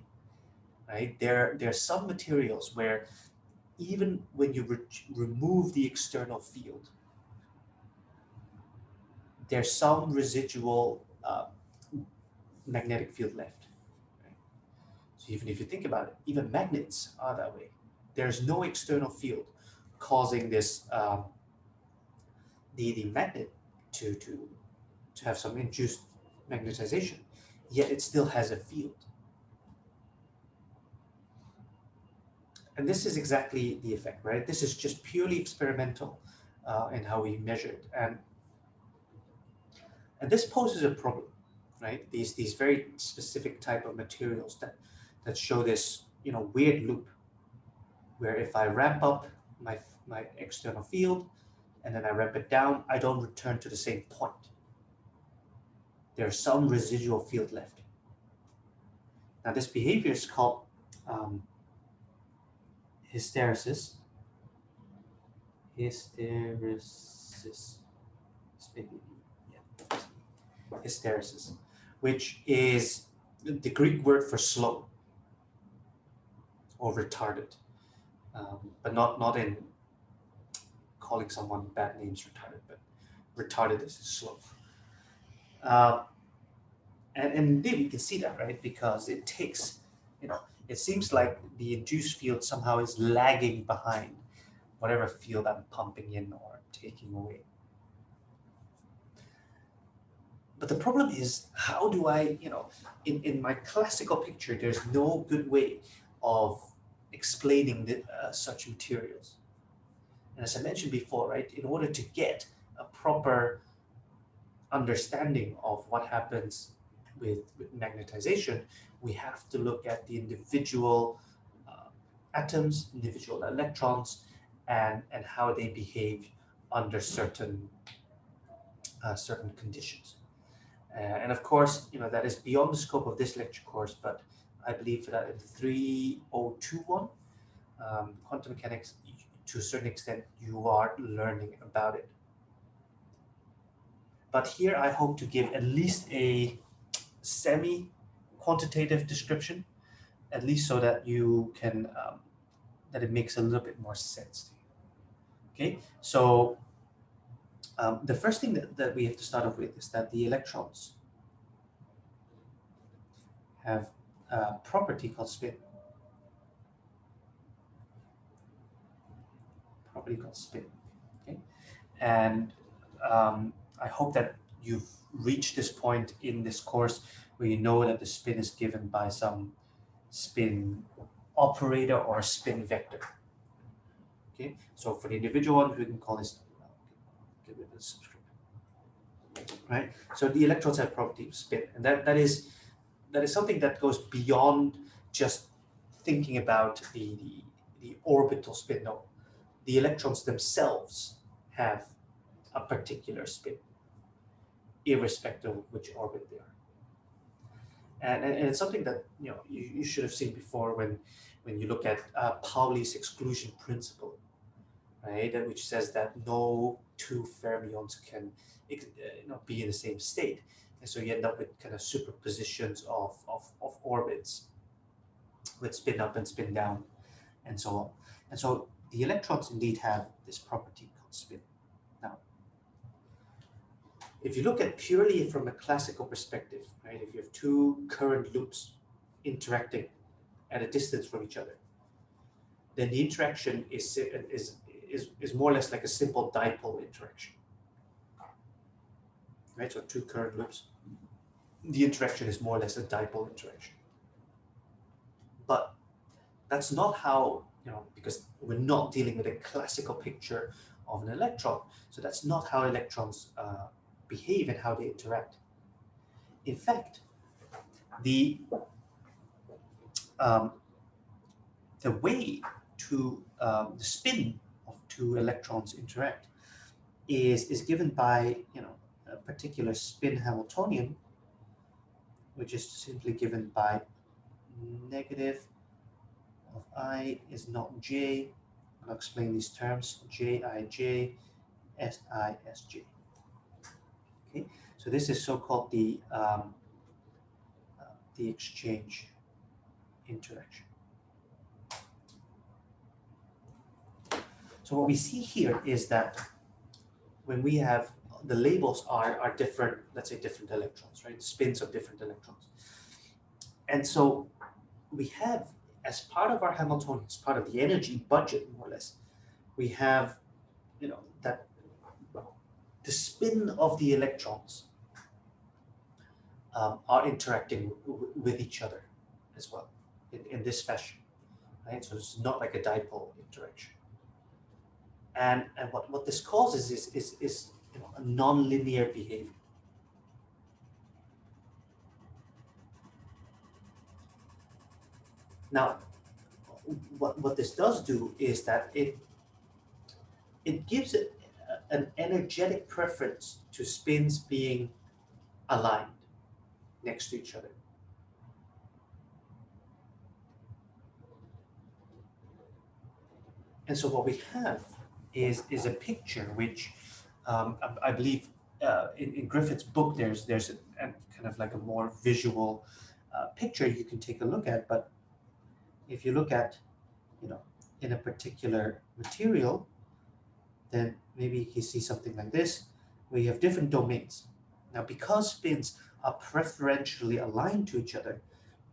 right? There are some materials where even when you remove the external field, there's some residual magnetic field left. Right? So even if you think about it, even magnets are that way. There's no external field causing this the magnet to have some induced magnetization, yet it still has a field. And this is exactly the effect, right? This is just purely experimental in how we measure it. And this poses a problem, right? These very specific type of materials that show this weird loop, where if I ramp up my external field and then I ramp it down, I don't return to the same point. There's some residual field left. Now this behavior is called hysteresis. Hysteresis, which is the Greek word for slow or retarded, but not in calling someone bad names retarded, but retarded is slow. And indeed, we can see that, right? Because it takes, it seems like the induced field somehow is lagging behind whatever field I'm pumping in or taking away. But the problem is, how do I, in my classical picture, there's no good way of explaining such materials. And as I mentioned before, right, in order to get a proper understanding of what happens with magnetization, we have to look at the individual atoms, individual electrons, and how they behave under certain conditions. And of course, that is beyond the scope of this lecture course, but I believe that in 3021, quantum mechanics, to a certain extent, you are learning about it. But here I hope to give at least a semi-quantitative description, at least so that you can, that it makes a little bit more sense to you. Okay, so the first thing that we have to start off with is that the electrons have a property called spin. Okay, and I hope that you've reached this point in this course where you know that the spin is given by some spin operator or spin vector. Okay, so for the individual one, we can call this, get rid of the subscript. Right, so the electrons have property of spin, and that is something that goes beyond just thinking about the orbital spin. No, the electrons themselves have a particular spin, irrespective of which orbit they are. And it's something that you should have seen before when you look at Pauli's exclusion principle, right? Which says that no two fermions can be in the same state, and so you end up with kind of superpositions of orbits with spin up and spin down, and so on. And so the electrons indeed have this property called spin. Now, if you look at purely from a classical perspective, right, if you have two current loops interacting at a distance from each other, then the interaction is more or less like a simple dipole interaction. Right, so two current loops, the interaction is more or less a dipole interaction. But that's not how, because we're not dealing with a classical picture of an electron, so that's not how electrons behave and how they interact. In fact, the way to the spin of two electrons interact is given by a particular spin Hamiltonian, which is simply given by negative of I is not J. I'll explain these terms: Jij, Si, Sj. Okay, so this is so-called the exchange interaction. So what we see here is that when we have the labels are different, let's say different electrons, right? Spins of different electrons. And so we have, as part of our Hamiltonians, part of the energy budget, more or less, we have, that the spin of the electrons are interacting with each other as well in this fashion, right? So it's not like a dipole interaction. And what this causes is a nonlinear behavior. Now, what this does do is that it gives it an energetic preference to spins being aligned next to each other. And so what we have is a picture which I believe in Griffith's book there's a kind of like a more visual picture you can take a look at. But if you look at in a particular material, then maybe you see something like this, where you have different domains. Now, because spins are preferentially aligned to each other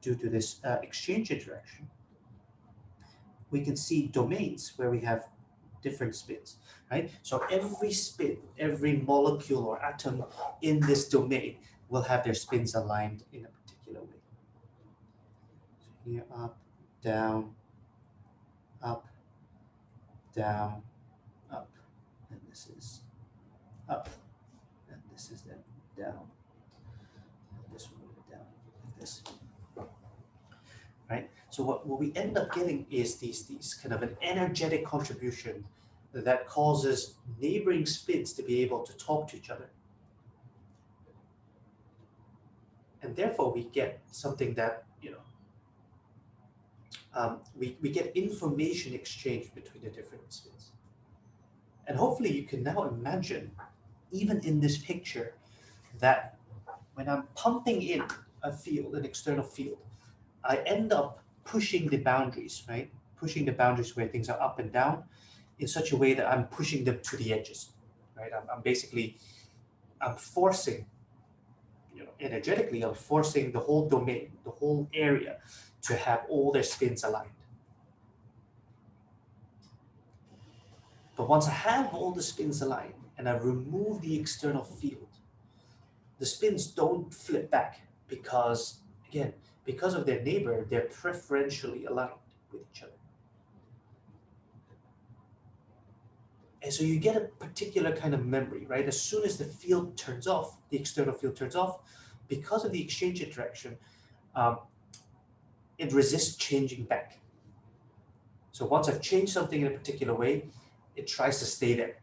due to this exchange interaction, we can see domains where we have different spins, right? So every spin, every molecule or atom in this domain will have their spins aligned in a particular way. So here, up, down, up, down, up, and this is up, and this is then down, and this will go down like this. Right? So what we end up getting is these kind of an energetic contribution that causes neighboring spins to be able to talk to each other. And therefore we get something that, we get information exchange between the different spins. And hopefully you can now imagine, even in this picture, that when I'm pumping in a field, an external field, I end up pushing the boundaries, right? Pushing the boundaries where things are up and down in such a way that I'm pushing them to the edges, right? I'm basically, I'm forcing, energetically, I'm forcing the whole domain, the whole area to have all their spins aligned. But once I have all the spins aligned and I remove the external field, the spins don't flip back because, again, because of their neighbor, they're preferentially aligned with each other. And so you get a particular kind of memory, right? As soon as the field turns off, the external field turns off, because of the exchange interaction, it resists changing back. So once I've changed something in a particular way, it tries to stay there.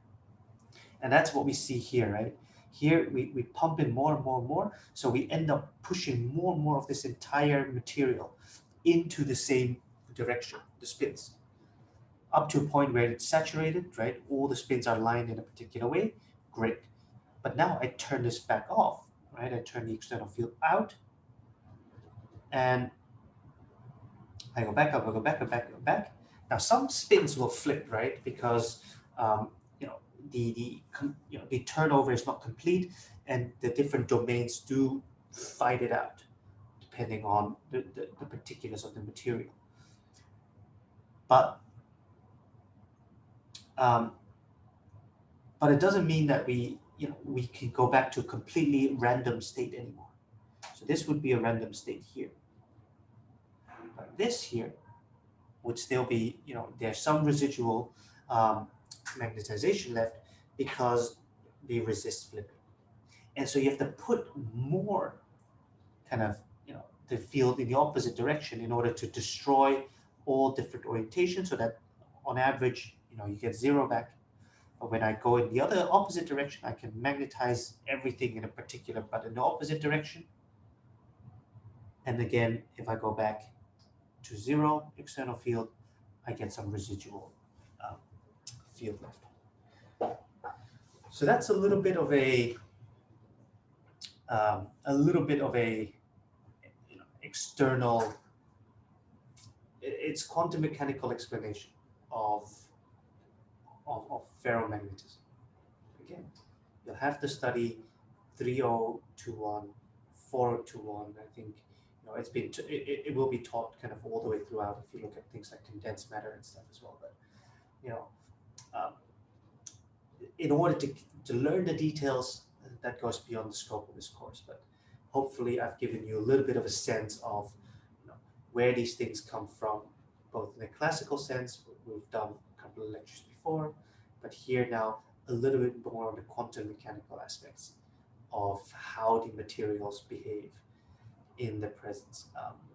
And that's what we see here, right? Here we pump in more and more and more, so we end up pushing more and more of this entire material into the same direction, the spins, up to a point where it's saturated, right? All the spins are lined in a particular way, great. But now I turn this back off, right? I turn the external field out, and I go back up, I go back, I go back, I go back. Now some spins will flip, right? Because the turnover is not complete, and the different domains do fight it out, depending on the particulars of the material. But it doesn't mean that we can go back to a completely random state anymore. So this would be a random state here. But this here would still be, there's some residual magnetization left because they resist flipping. And so you have to put more kind of, the field in the opposite direction in order to destroy all different orientations, so that on average, you get zero back. But when I go in the other opposite direction, I can magnetize everything in a particular, but in the opposite direction. And again, if I go back to zero external field, I get some residual field left. So that's a little bit of a external, it's quantum mechanical explanation of ferromagnetism. Again, you'll have to study 3021, 4021. I think it will be taught kind of all the way throughout if you look at things like condensed matter and stuff as well. But in order to learn the details, that goes beyond the scope of this course. But hopefully I've given you a little bit of a sense of where these things come from, both in a classical sense, we've done a couple of lectures before, but here now a little bit more on the quantum mechanical aspects of how the materials behave in the presence.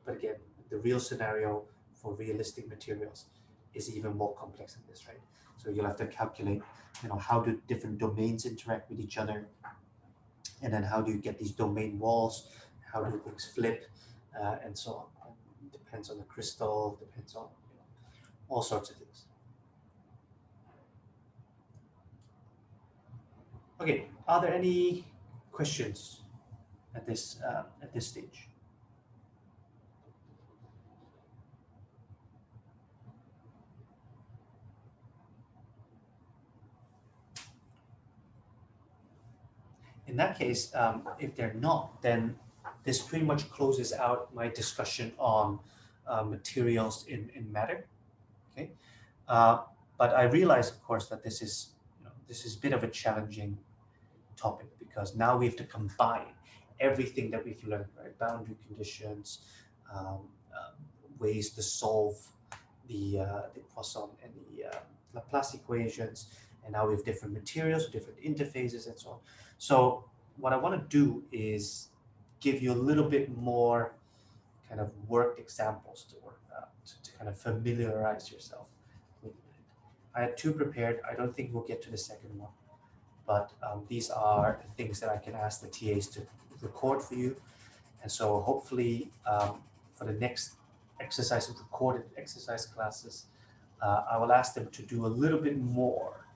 But again, the real scenario for realistic materials is even more complex than this, right? So you'll have to calculate, how do different domains interact with each other, and then how do you get these domain walls, how do things flip, and so on. Depends on the crystal, depends on all sorts of things. Okay, are there any questions at this stage? In that case, if they're not, then this pretty much closes out my discussion on materials in matter. Okay, but I realize, of course, that this is a bit of a challenging topic, because now we have to combine everything that we've learned, right? Boundary conditions, ways to solve the Poisson and the Laplace equations, and now we have different materials, different interfaces, and so on. So what I want to do is give you a little bit more kind of worked examples to work to kind of familiarize yourself with it. I had two prepared. I don't think we'll get to the second one, but these are the things that I can ask the TAs to record for you. And so hopefully for the next recorded exercise classes, I will ask them to do a little bit more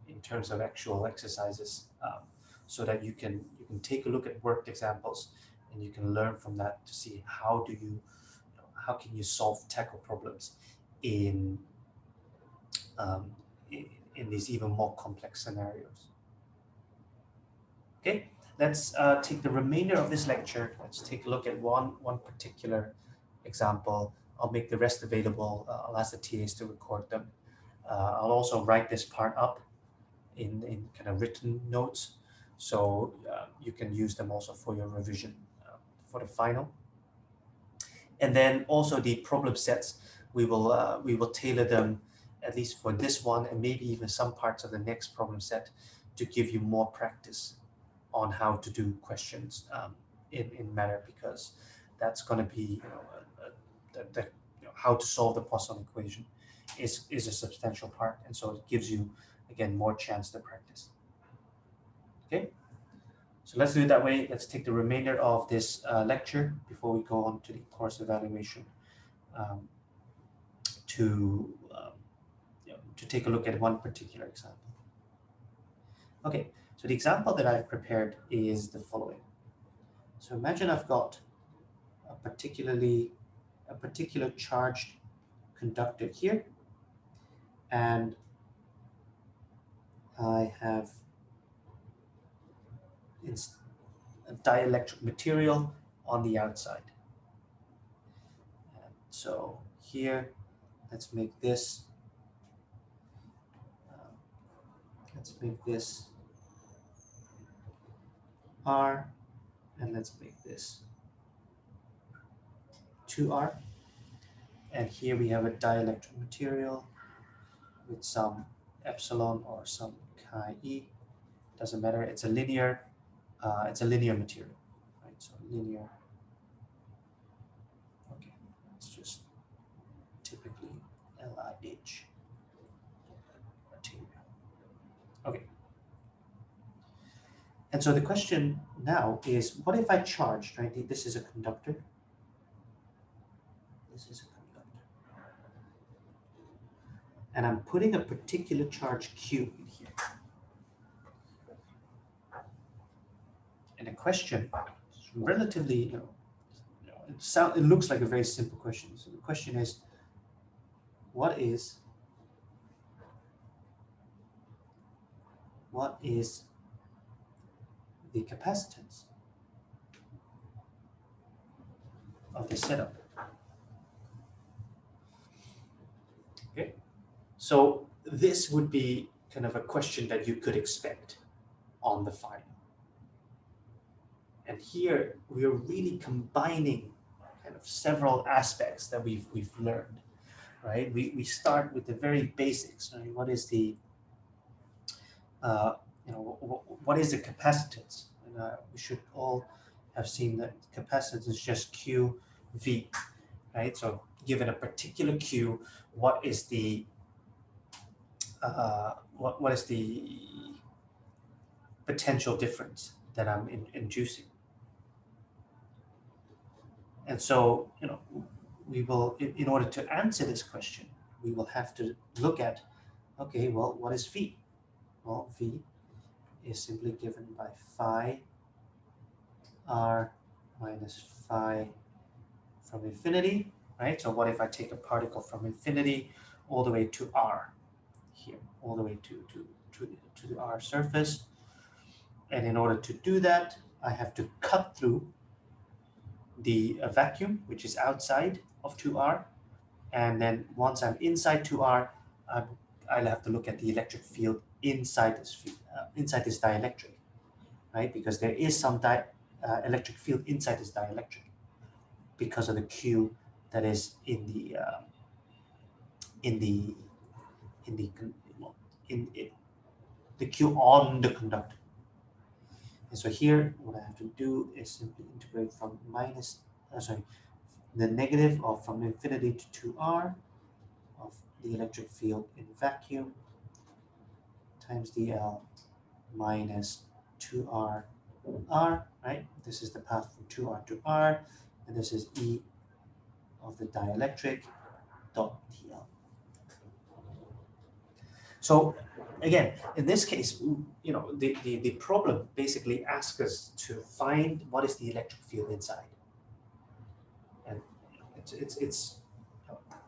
in terms of actual exercises, so that you can take a look at worked examples and you can learn from that to see how can you tackle problems in um, in these even more complex scenarios. Okay, let's take the remainder of this lecture. Let's take a look at one particular example. I'll make the rest available. I'll ask the TAs to record them. I'll also write this part up in kind of written notes, so you can use them also for your revision for the final. And then also the problem sets, we will tailor them at least for this one and maybe even some parts of the next problem set to give you more practice on how to do questions in matter, because that's going to be how to solve the Poisson equation is a substantial part, and so it gives you again more chance to practice. Okay, so let's do it that way. Let's take the remainder of this lecture before we go on to the course evaluation to take a look at one particular example. Okay, so the example that I've prepared is the following. So imagine I've got a particular charged conductor here, and I have a dielectric material on the outside. And so here, let's make this R, and let's make this 2R. And here we have a dielectric material with some epsilon or some chi e. Doesn't matter. It's a linear material, right? So linear. Okay, it's just typically LIH material. Okay. And so the question now is, what if I charged, right? This is a conductor. This is a conductor. And I'm putting a particular charge Q in here. And the question is relatively, it looks like a very simple question. So the question is, what is the capacitance of the setup? Okay, so this would be kind of a question that you could expect on the final. And here we are really combining kind of several aspects that we've learned, right? We start with the very basics, right? What is the what is the capacitance? And we should all have seen that capacitance is just QV, right? So given a particular Q, what is the potential difference that I'm inducing? And so, we will, in order to answer this question, we will have to look at, okay, well, what is V? Well, V is simply given by phi r minus phi from infinity, right? So what if I take a particle from infinity all the way to R here, all the way to the R surface? And in order to do that, I have to cut through the vacuum, which is outside of 2R. And then once I'm inside 2R, I'll have to look at the electric field inside this dielectric, right? Because there is some electric field inside this dielectric because of the Q that is in the Q on the conductor. And so here, what I have to do is simply integrate from the negative of from infinity to 2R of the electric field in vacuum times dl minus 2R R, right? This is the path from 2R to R, and this is E of the dielectric dot dl. So again, in this case, the problem basically asks us to find what is the electric field inside, and it's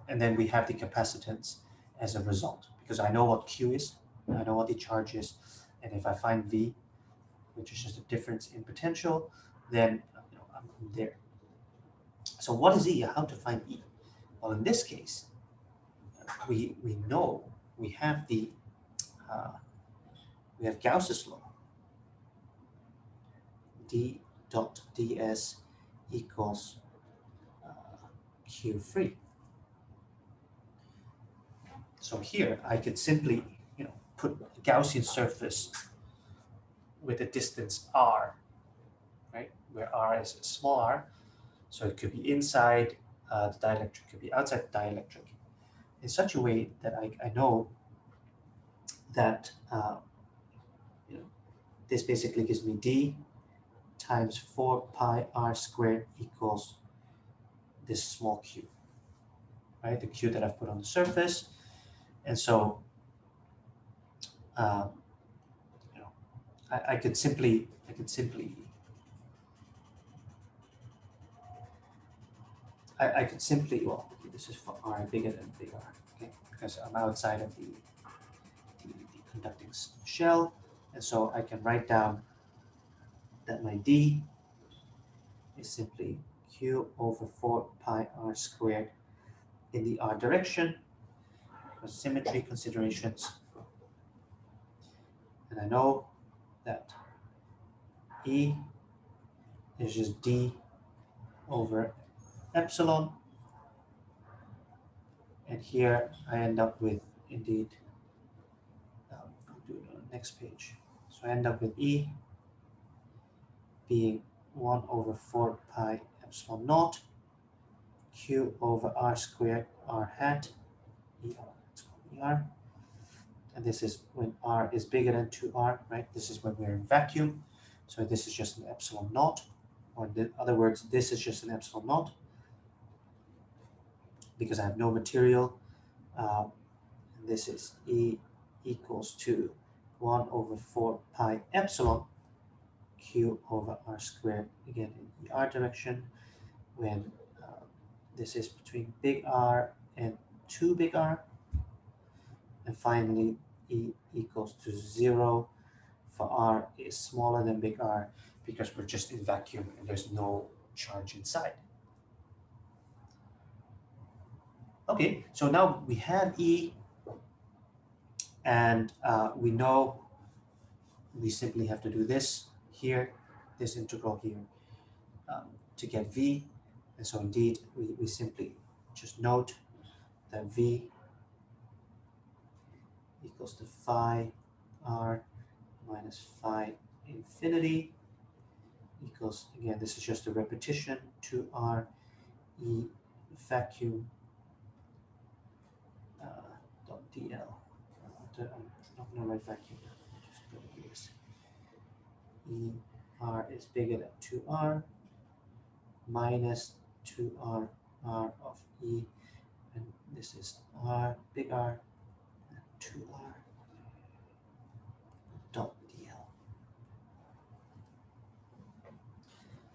and then we have the capacitance as a result, because I know what Q is, I know what the charge is, and if I find V, which is just a difference in potential, then I'm there. So what is E? How to find E? Well, in this case, we know we have the we have Gauss's law. D dot ds equals Q free. So here I could simply put a Gaussian surface with a distance r, right? Where r is a small r, so it could be inside the dielectric, could be outside the dielectric, in such a way that I know that this basically gives me d times 4 pi r squared equals this small q, right? The q that I've put on the surface, and so I could simply well, okay, this is for r bigger than big R, okay, because I'm outside of the conducting shell, and so I can write down that my d is simply q over 4 pi r squared in the r direction for symmetry considerations, and I know that E is just d over epsilon, and here I end up with, indeed, I'll do it on the next page. So I end up with E being 1 over 4 pi epsilon naught q over r squared r hat ER, and this is when r is bigger than 2r, right? This is when we're in vacuum, so this is just an epsilon naught, or in other words, this is just an epsilon naught, because I have no material. This is E equals to 1 over 4 pi epsilon q over r squared, again in the r direction, when this is between big R and 2 big R. And finally, E equals to 0 for R is smaller than big R, because we're just in vacuum and there's no charge inside. Okay, so now we have E, and we know we simply have to do this here, this integral here, to get V. And so indeed, we simply just note that V equals to phi r minus phi infinity equals, again, this is just a repetition, 2r E vacuum dot dl. I'm not going to write vacuum, I'm just going to do this. E r is bigger than 2r minus 2r r of E, and this is r big R and 2r dot dl.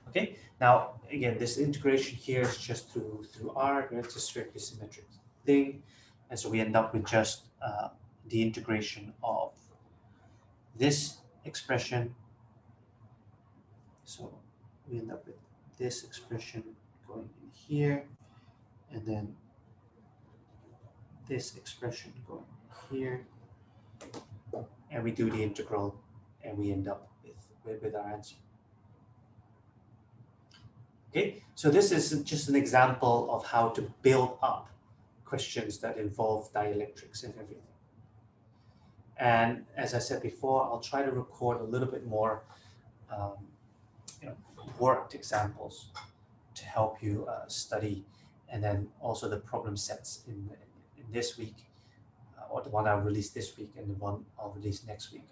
Okay, now again, this integration here is just through R, right? It's a strictly symmetric thing, and so we end up with just the integration of this expression. So we end up with this expression going in here, and then this expression going here, and we do the integral, and we end up with our answer. Okay, so this is just an example of how to build up questions that involve dielectrics and everything. And as I said before, I'll try to record a little bit more worked examples to help you study, and then also the problem sets in this week, or the one I'll release this week and the one I'll release next week.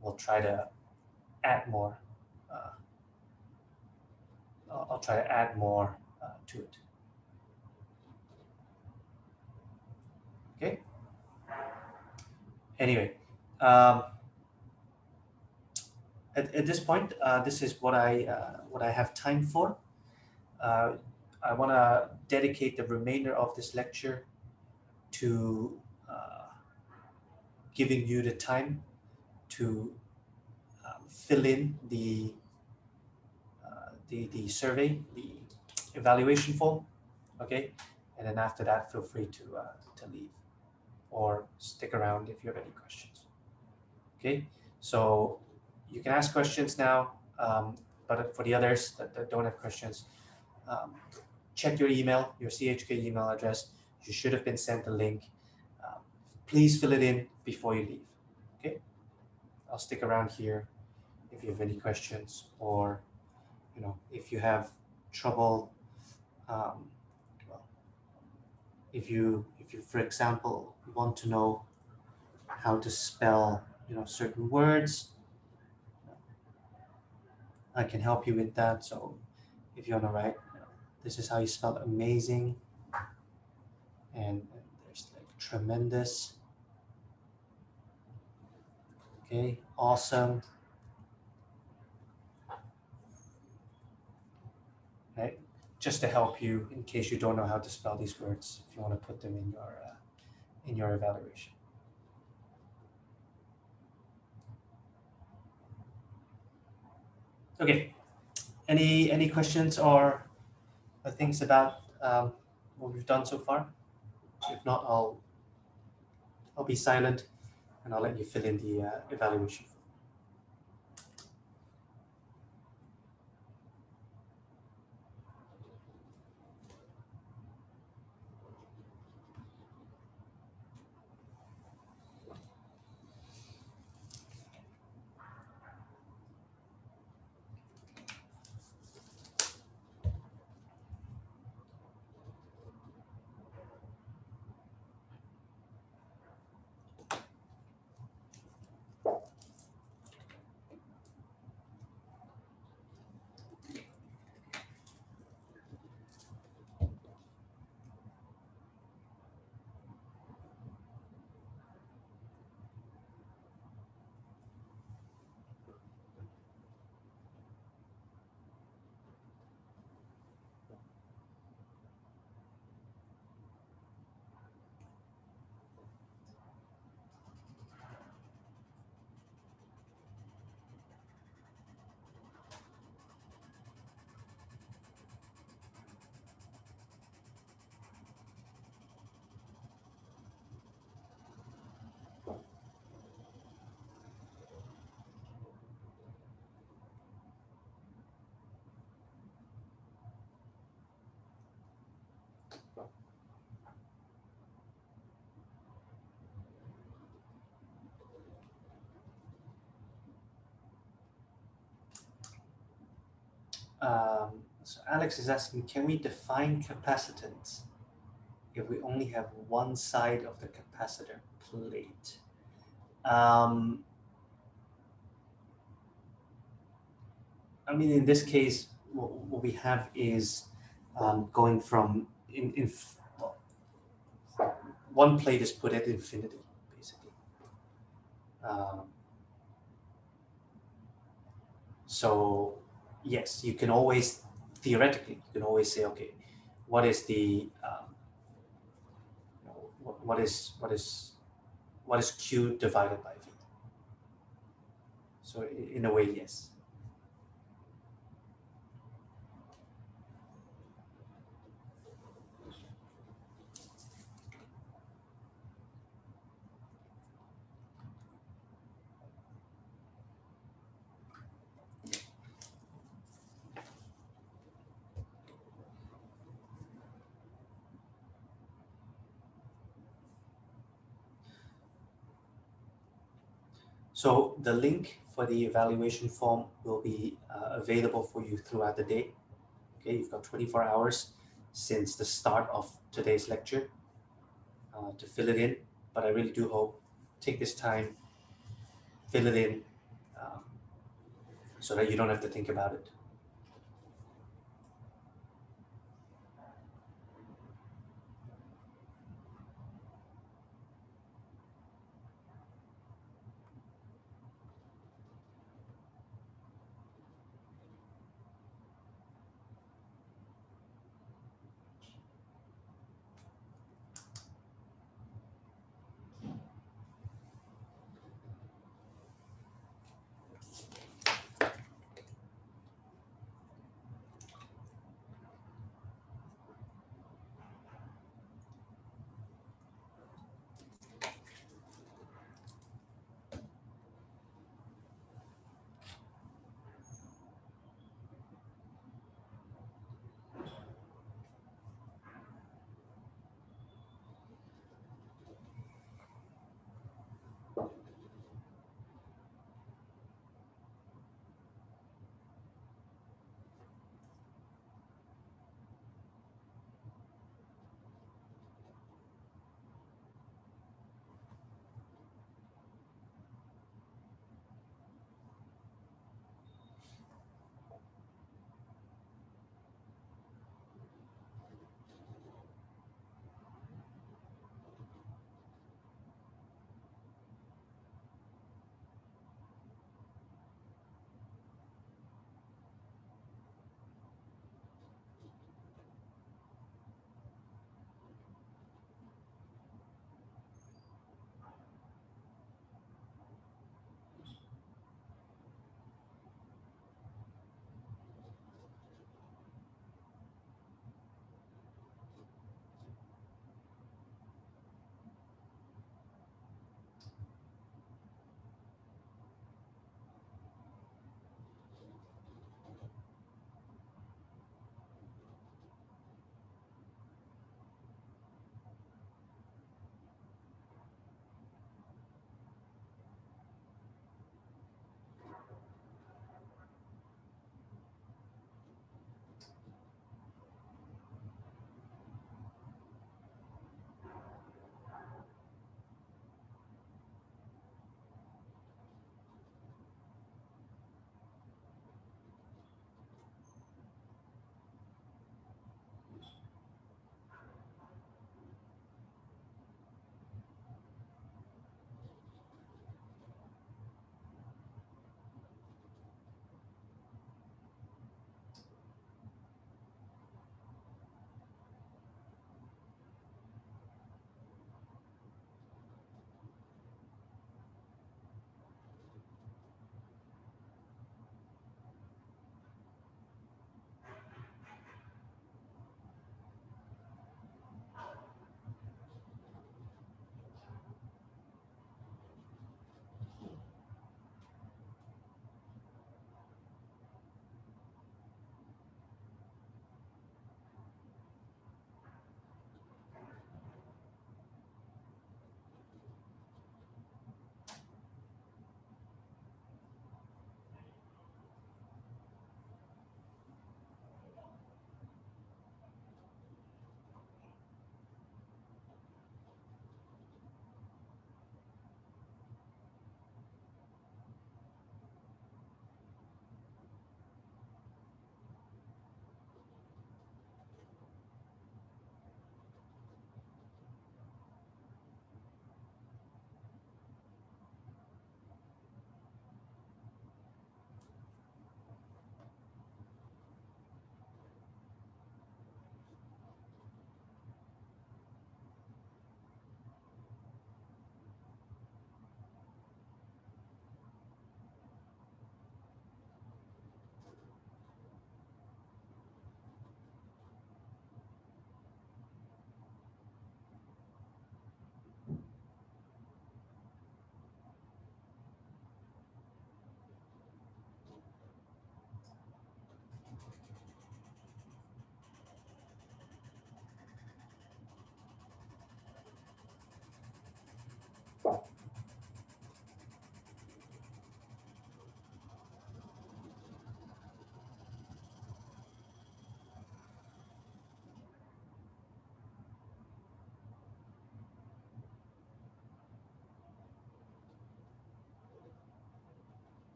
We'll try to add more. I'll try to add more to it. Okay. Anyway, um, at this point, this is what I have time for. Uh, I want to dedicate the remainder of this lecture to giving you the time to fill in the survey, the evaluation form, okay? And then after that, feel free to leave or stick around if you have any questions, okay? So you can ask questions now, but for the others that don't have questions, check your email, your CHK email address. You should have been sent a link. Please fill it in before you leave, okay? I'll stick around here if you have any questions, or if you have trouble, well, if you for example want to know how to spell certain words, I can help you with that. So if you want to write, this is how you spell amazing, and there's like tremendous, okay, awesome, right? Just to help you in case you don't know how to spell these words, if you want to put them in your evaluation. Okay, any questions or things about what we've done so far? If not, I'll be silent and I'll let you fill in the evaluation. So Alex is asking, can we define capacitance if we only have one side of the capacitor plate? I mean, in this case, what we have is going from well, one plate is put at infinity, basically. So yes, you can always, theoretically, you can always say, okay, what is the what is Q divided by V? So in a way, yes. So the link for the evaluation form will be available for you throughout the day. Okay, you've got 24 hours since the start of today's lecture to fill it in, but I really do hope take this time, fill it in, um, so that you don't have to think about it.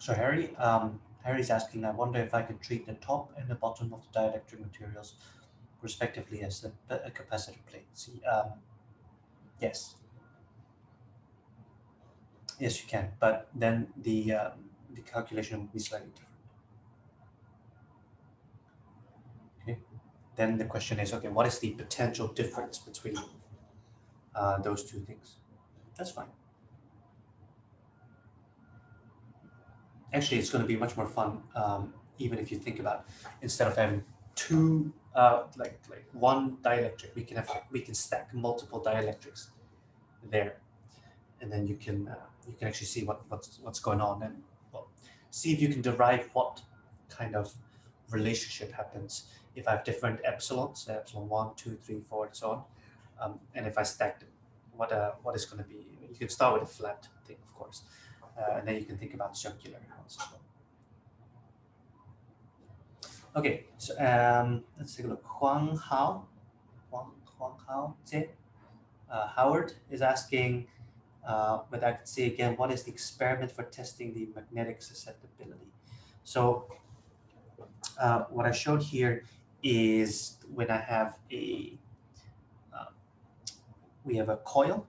So Harry's asking, I wonder if I could treat the top and the bottom of the dielectric materials respectively as a capacitor plate. See, yes, yes, you can, but then the calculation will be slightly different. Okay, then the question is, okay, what is the potential difference between those two things? That's fine. Actually, it's going to be much more fun, even if you think about instead of having two, like one dielectric, we can stack multiple dielectrics there, and then you can actually see what's going on, and well, see if you can derive what kind of relationship happens if I have different epsilons, epsilon 1, 2, 3, 4, and so on, and if I stack them, what is going to be. You can start with a flat thing, of course, and then you can think about circular ones as well. Okay, so let's take a look. Huang Hao Howard is asking whether I could say again, what is the experiment for testing the magnetic susceptibility? So what I showed here is when I have we have a coil,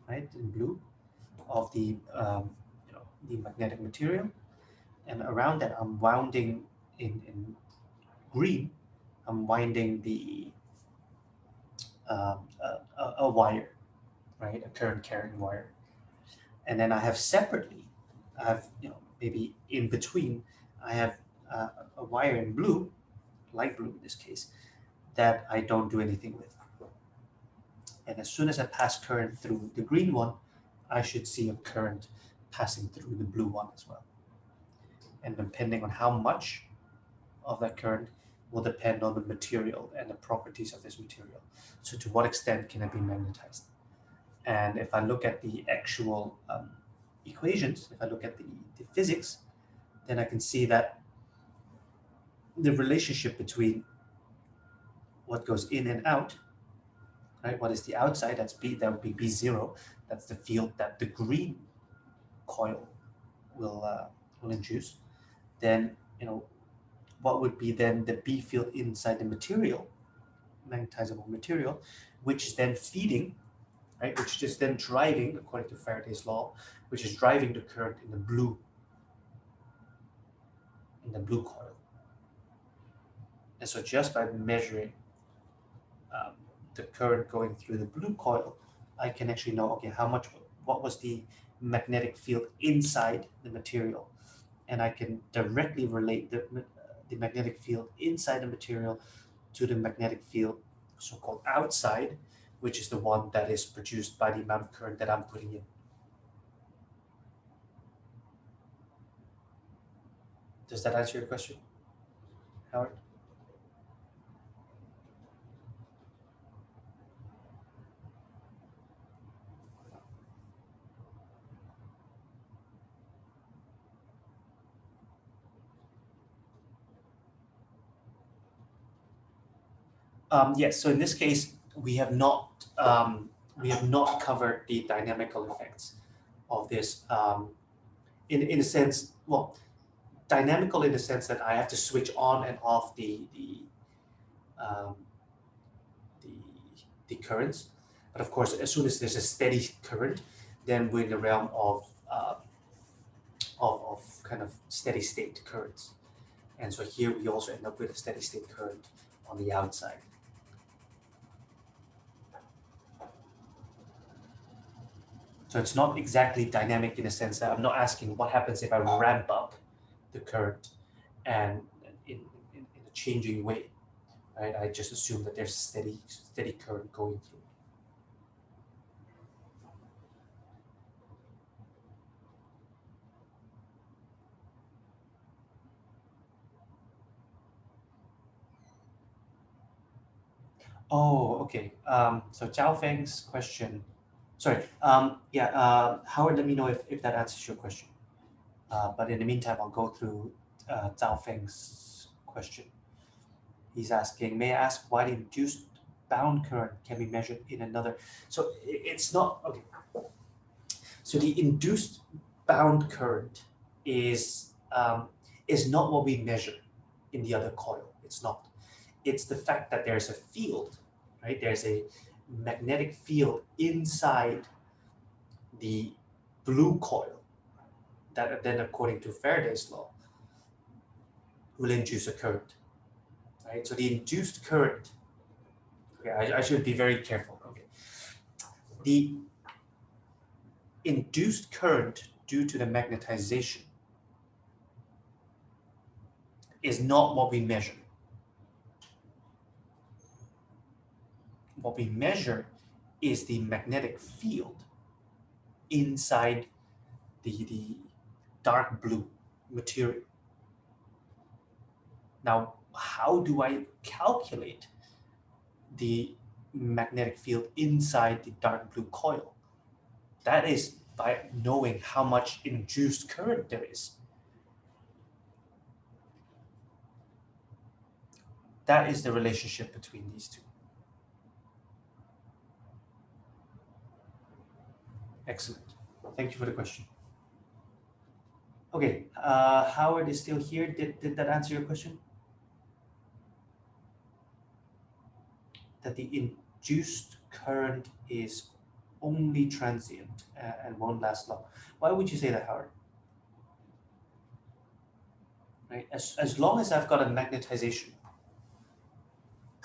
right, in blue of the the magnetic material, and around that I'm wounding in green, I'm winding the a wire, right, a current carrying wire, and then I have separately, I have maybe in between, I have a wire in blue, light blue in this case, that I don't do anything with. And as soon as I pass current through the green one, I should see a current passing through the blue one as well. And depending on how much of that current will depend on the material and the properties of this material. So to what extent can it be magnetized? And if I look at the actual equations, if I look at the physics, then I can see that the relationship between what goes in and out, right? What is the outside? That's B. That would be B0. That's the field that the green coil will induce. Then what would be then the B field inside the material, magnetizable material, which is then feeding, right? Which is then driving, according to Faraday's law, which is driving the current in the blue coil. And so just by measuring the current going through the blue coil, I can actually know, okay, what was the magnetic field inside the material, and I can directly relate the magnetic field inside the material to the magnetic field, so-called outside, which is the one that is produced by the amount of current that I'm putting in. Does that answer your question, Howard? Yes. So in this case, we have not covered the dynamical effects of this. In a sense, well, dynamical in the sense that I have to switch on and off um, the currents. But of course, as soon as there's a steady current, then we're in the realm of kind of steady state currents. And so here we also end up with a steady state current on the outside. So it's not exactly dynamic in the sense that I'm not asking what happens if I ramp up the current and in a changing way, right? I just assume that there's steady current going through. Oh, okay. So Zhao Feng's question, sorry. Howard, let me know if that answers your question. But in the meantime, I'll go through Zhao Feng's question. He's asking, may I ask why the induced bound current can be measured in another? So it's not, okay. So the induced bound current is not what we measure in the other coil. It's not. It's the fact that there's a field, right? There's a magnetic field inside the blue coil that then, according to Faraday's law, will induce a current, right? So the induced current, okay, I should be very careful, okay. The induced current due to the magnetization is not what we measure. What we measure is the magnetic field inside the dark blue material. Now, how do I calculate the magnetic field inside the dark blue coil? That is by knowing how much induced current there is. That is the relationship between these two. Excellent. Thank you for the question. Okay, Howard is still here. Did that answer your question? That the induced current is only transient and won't last long. Why would you say that, Howard? Right? As long as I've got a magnetization,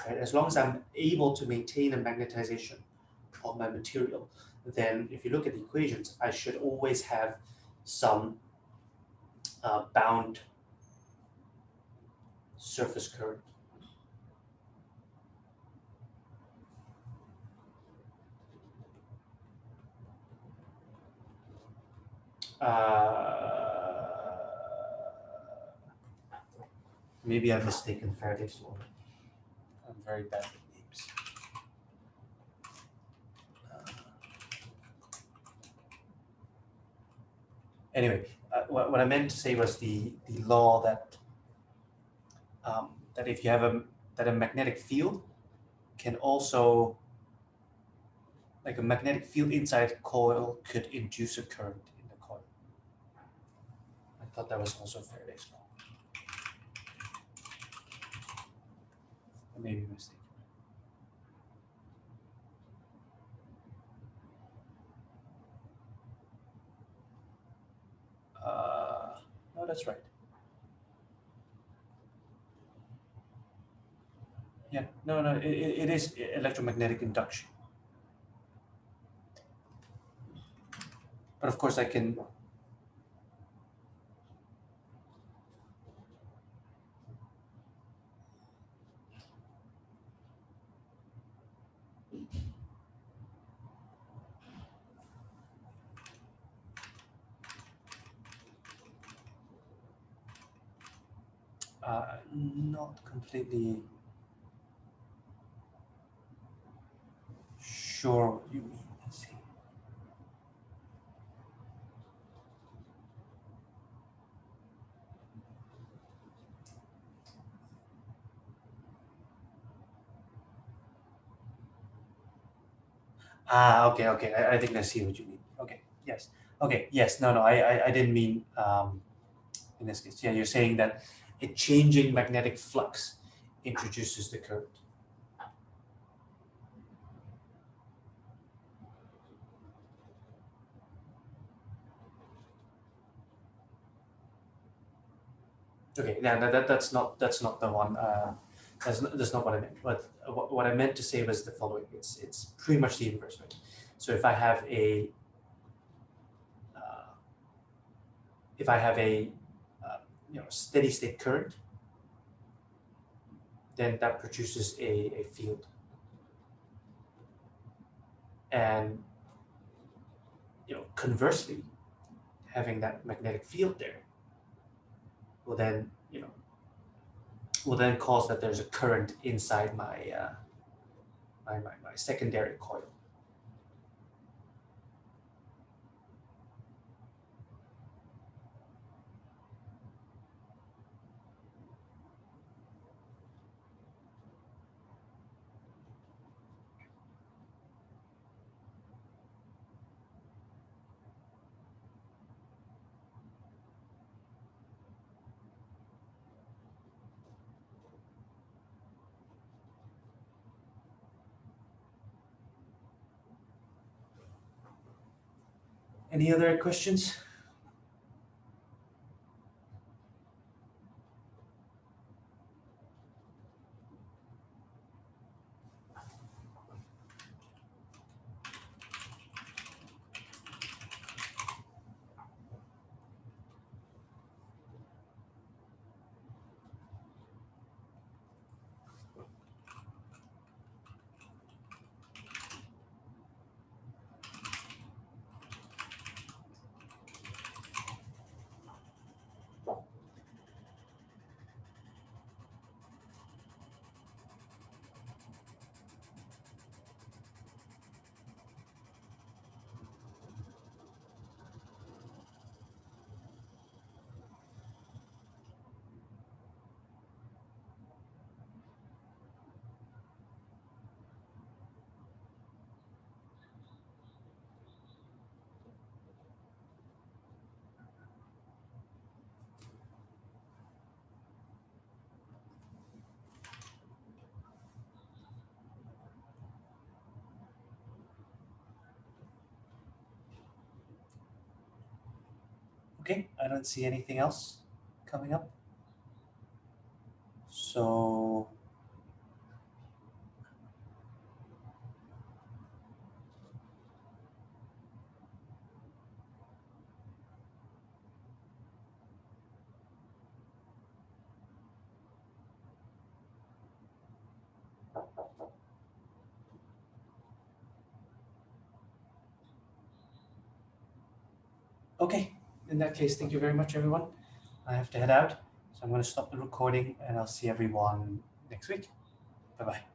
right? As long as I'm able to maintain a magnetization of my material, then if you look at the equations, I should always have some bound surface current. Maybe I've mistaken Faraday's law. I'm very bad with names. Anyway, what I meant to say was the law that that if you have a magnetic field can also, like a magnetic field inside a coil could induce a current in the coil. I thought that was also Faraday's law. I may be mistaken. No, that's right. Yeah, no, it is electromagnetic induction. But of course I can, not completely sure what you mean. Let's see. Okay. I think I see what you mean. Okay, yes. Okay, yes. No, I didn't mean in this case. Yeah, you're saying that a changing magnetic flux introduces the current. Okay, yeah, that's not the one. That's not what I meant. But what I meant to say was the following. It's pretty much the inverse, right? So if I have a steady state current, then that produces a field. And conversely, having that magnetic field there will then cause that there's a current inside my my secondary coil. Any other questions? Okay, I don't see anything else coming up. So okay, in that case, thank you very much, everyone. I have to head out, so I'm going to stop the recording and I'll see everyone next week. Bye-bye.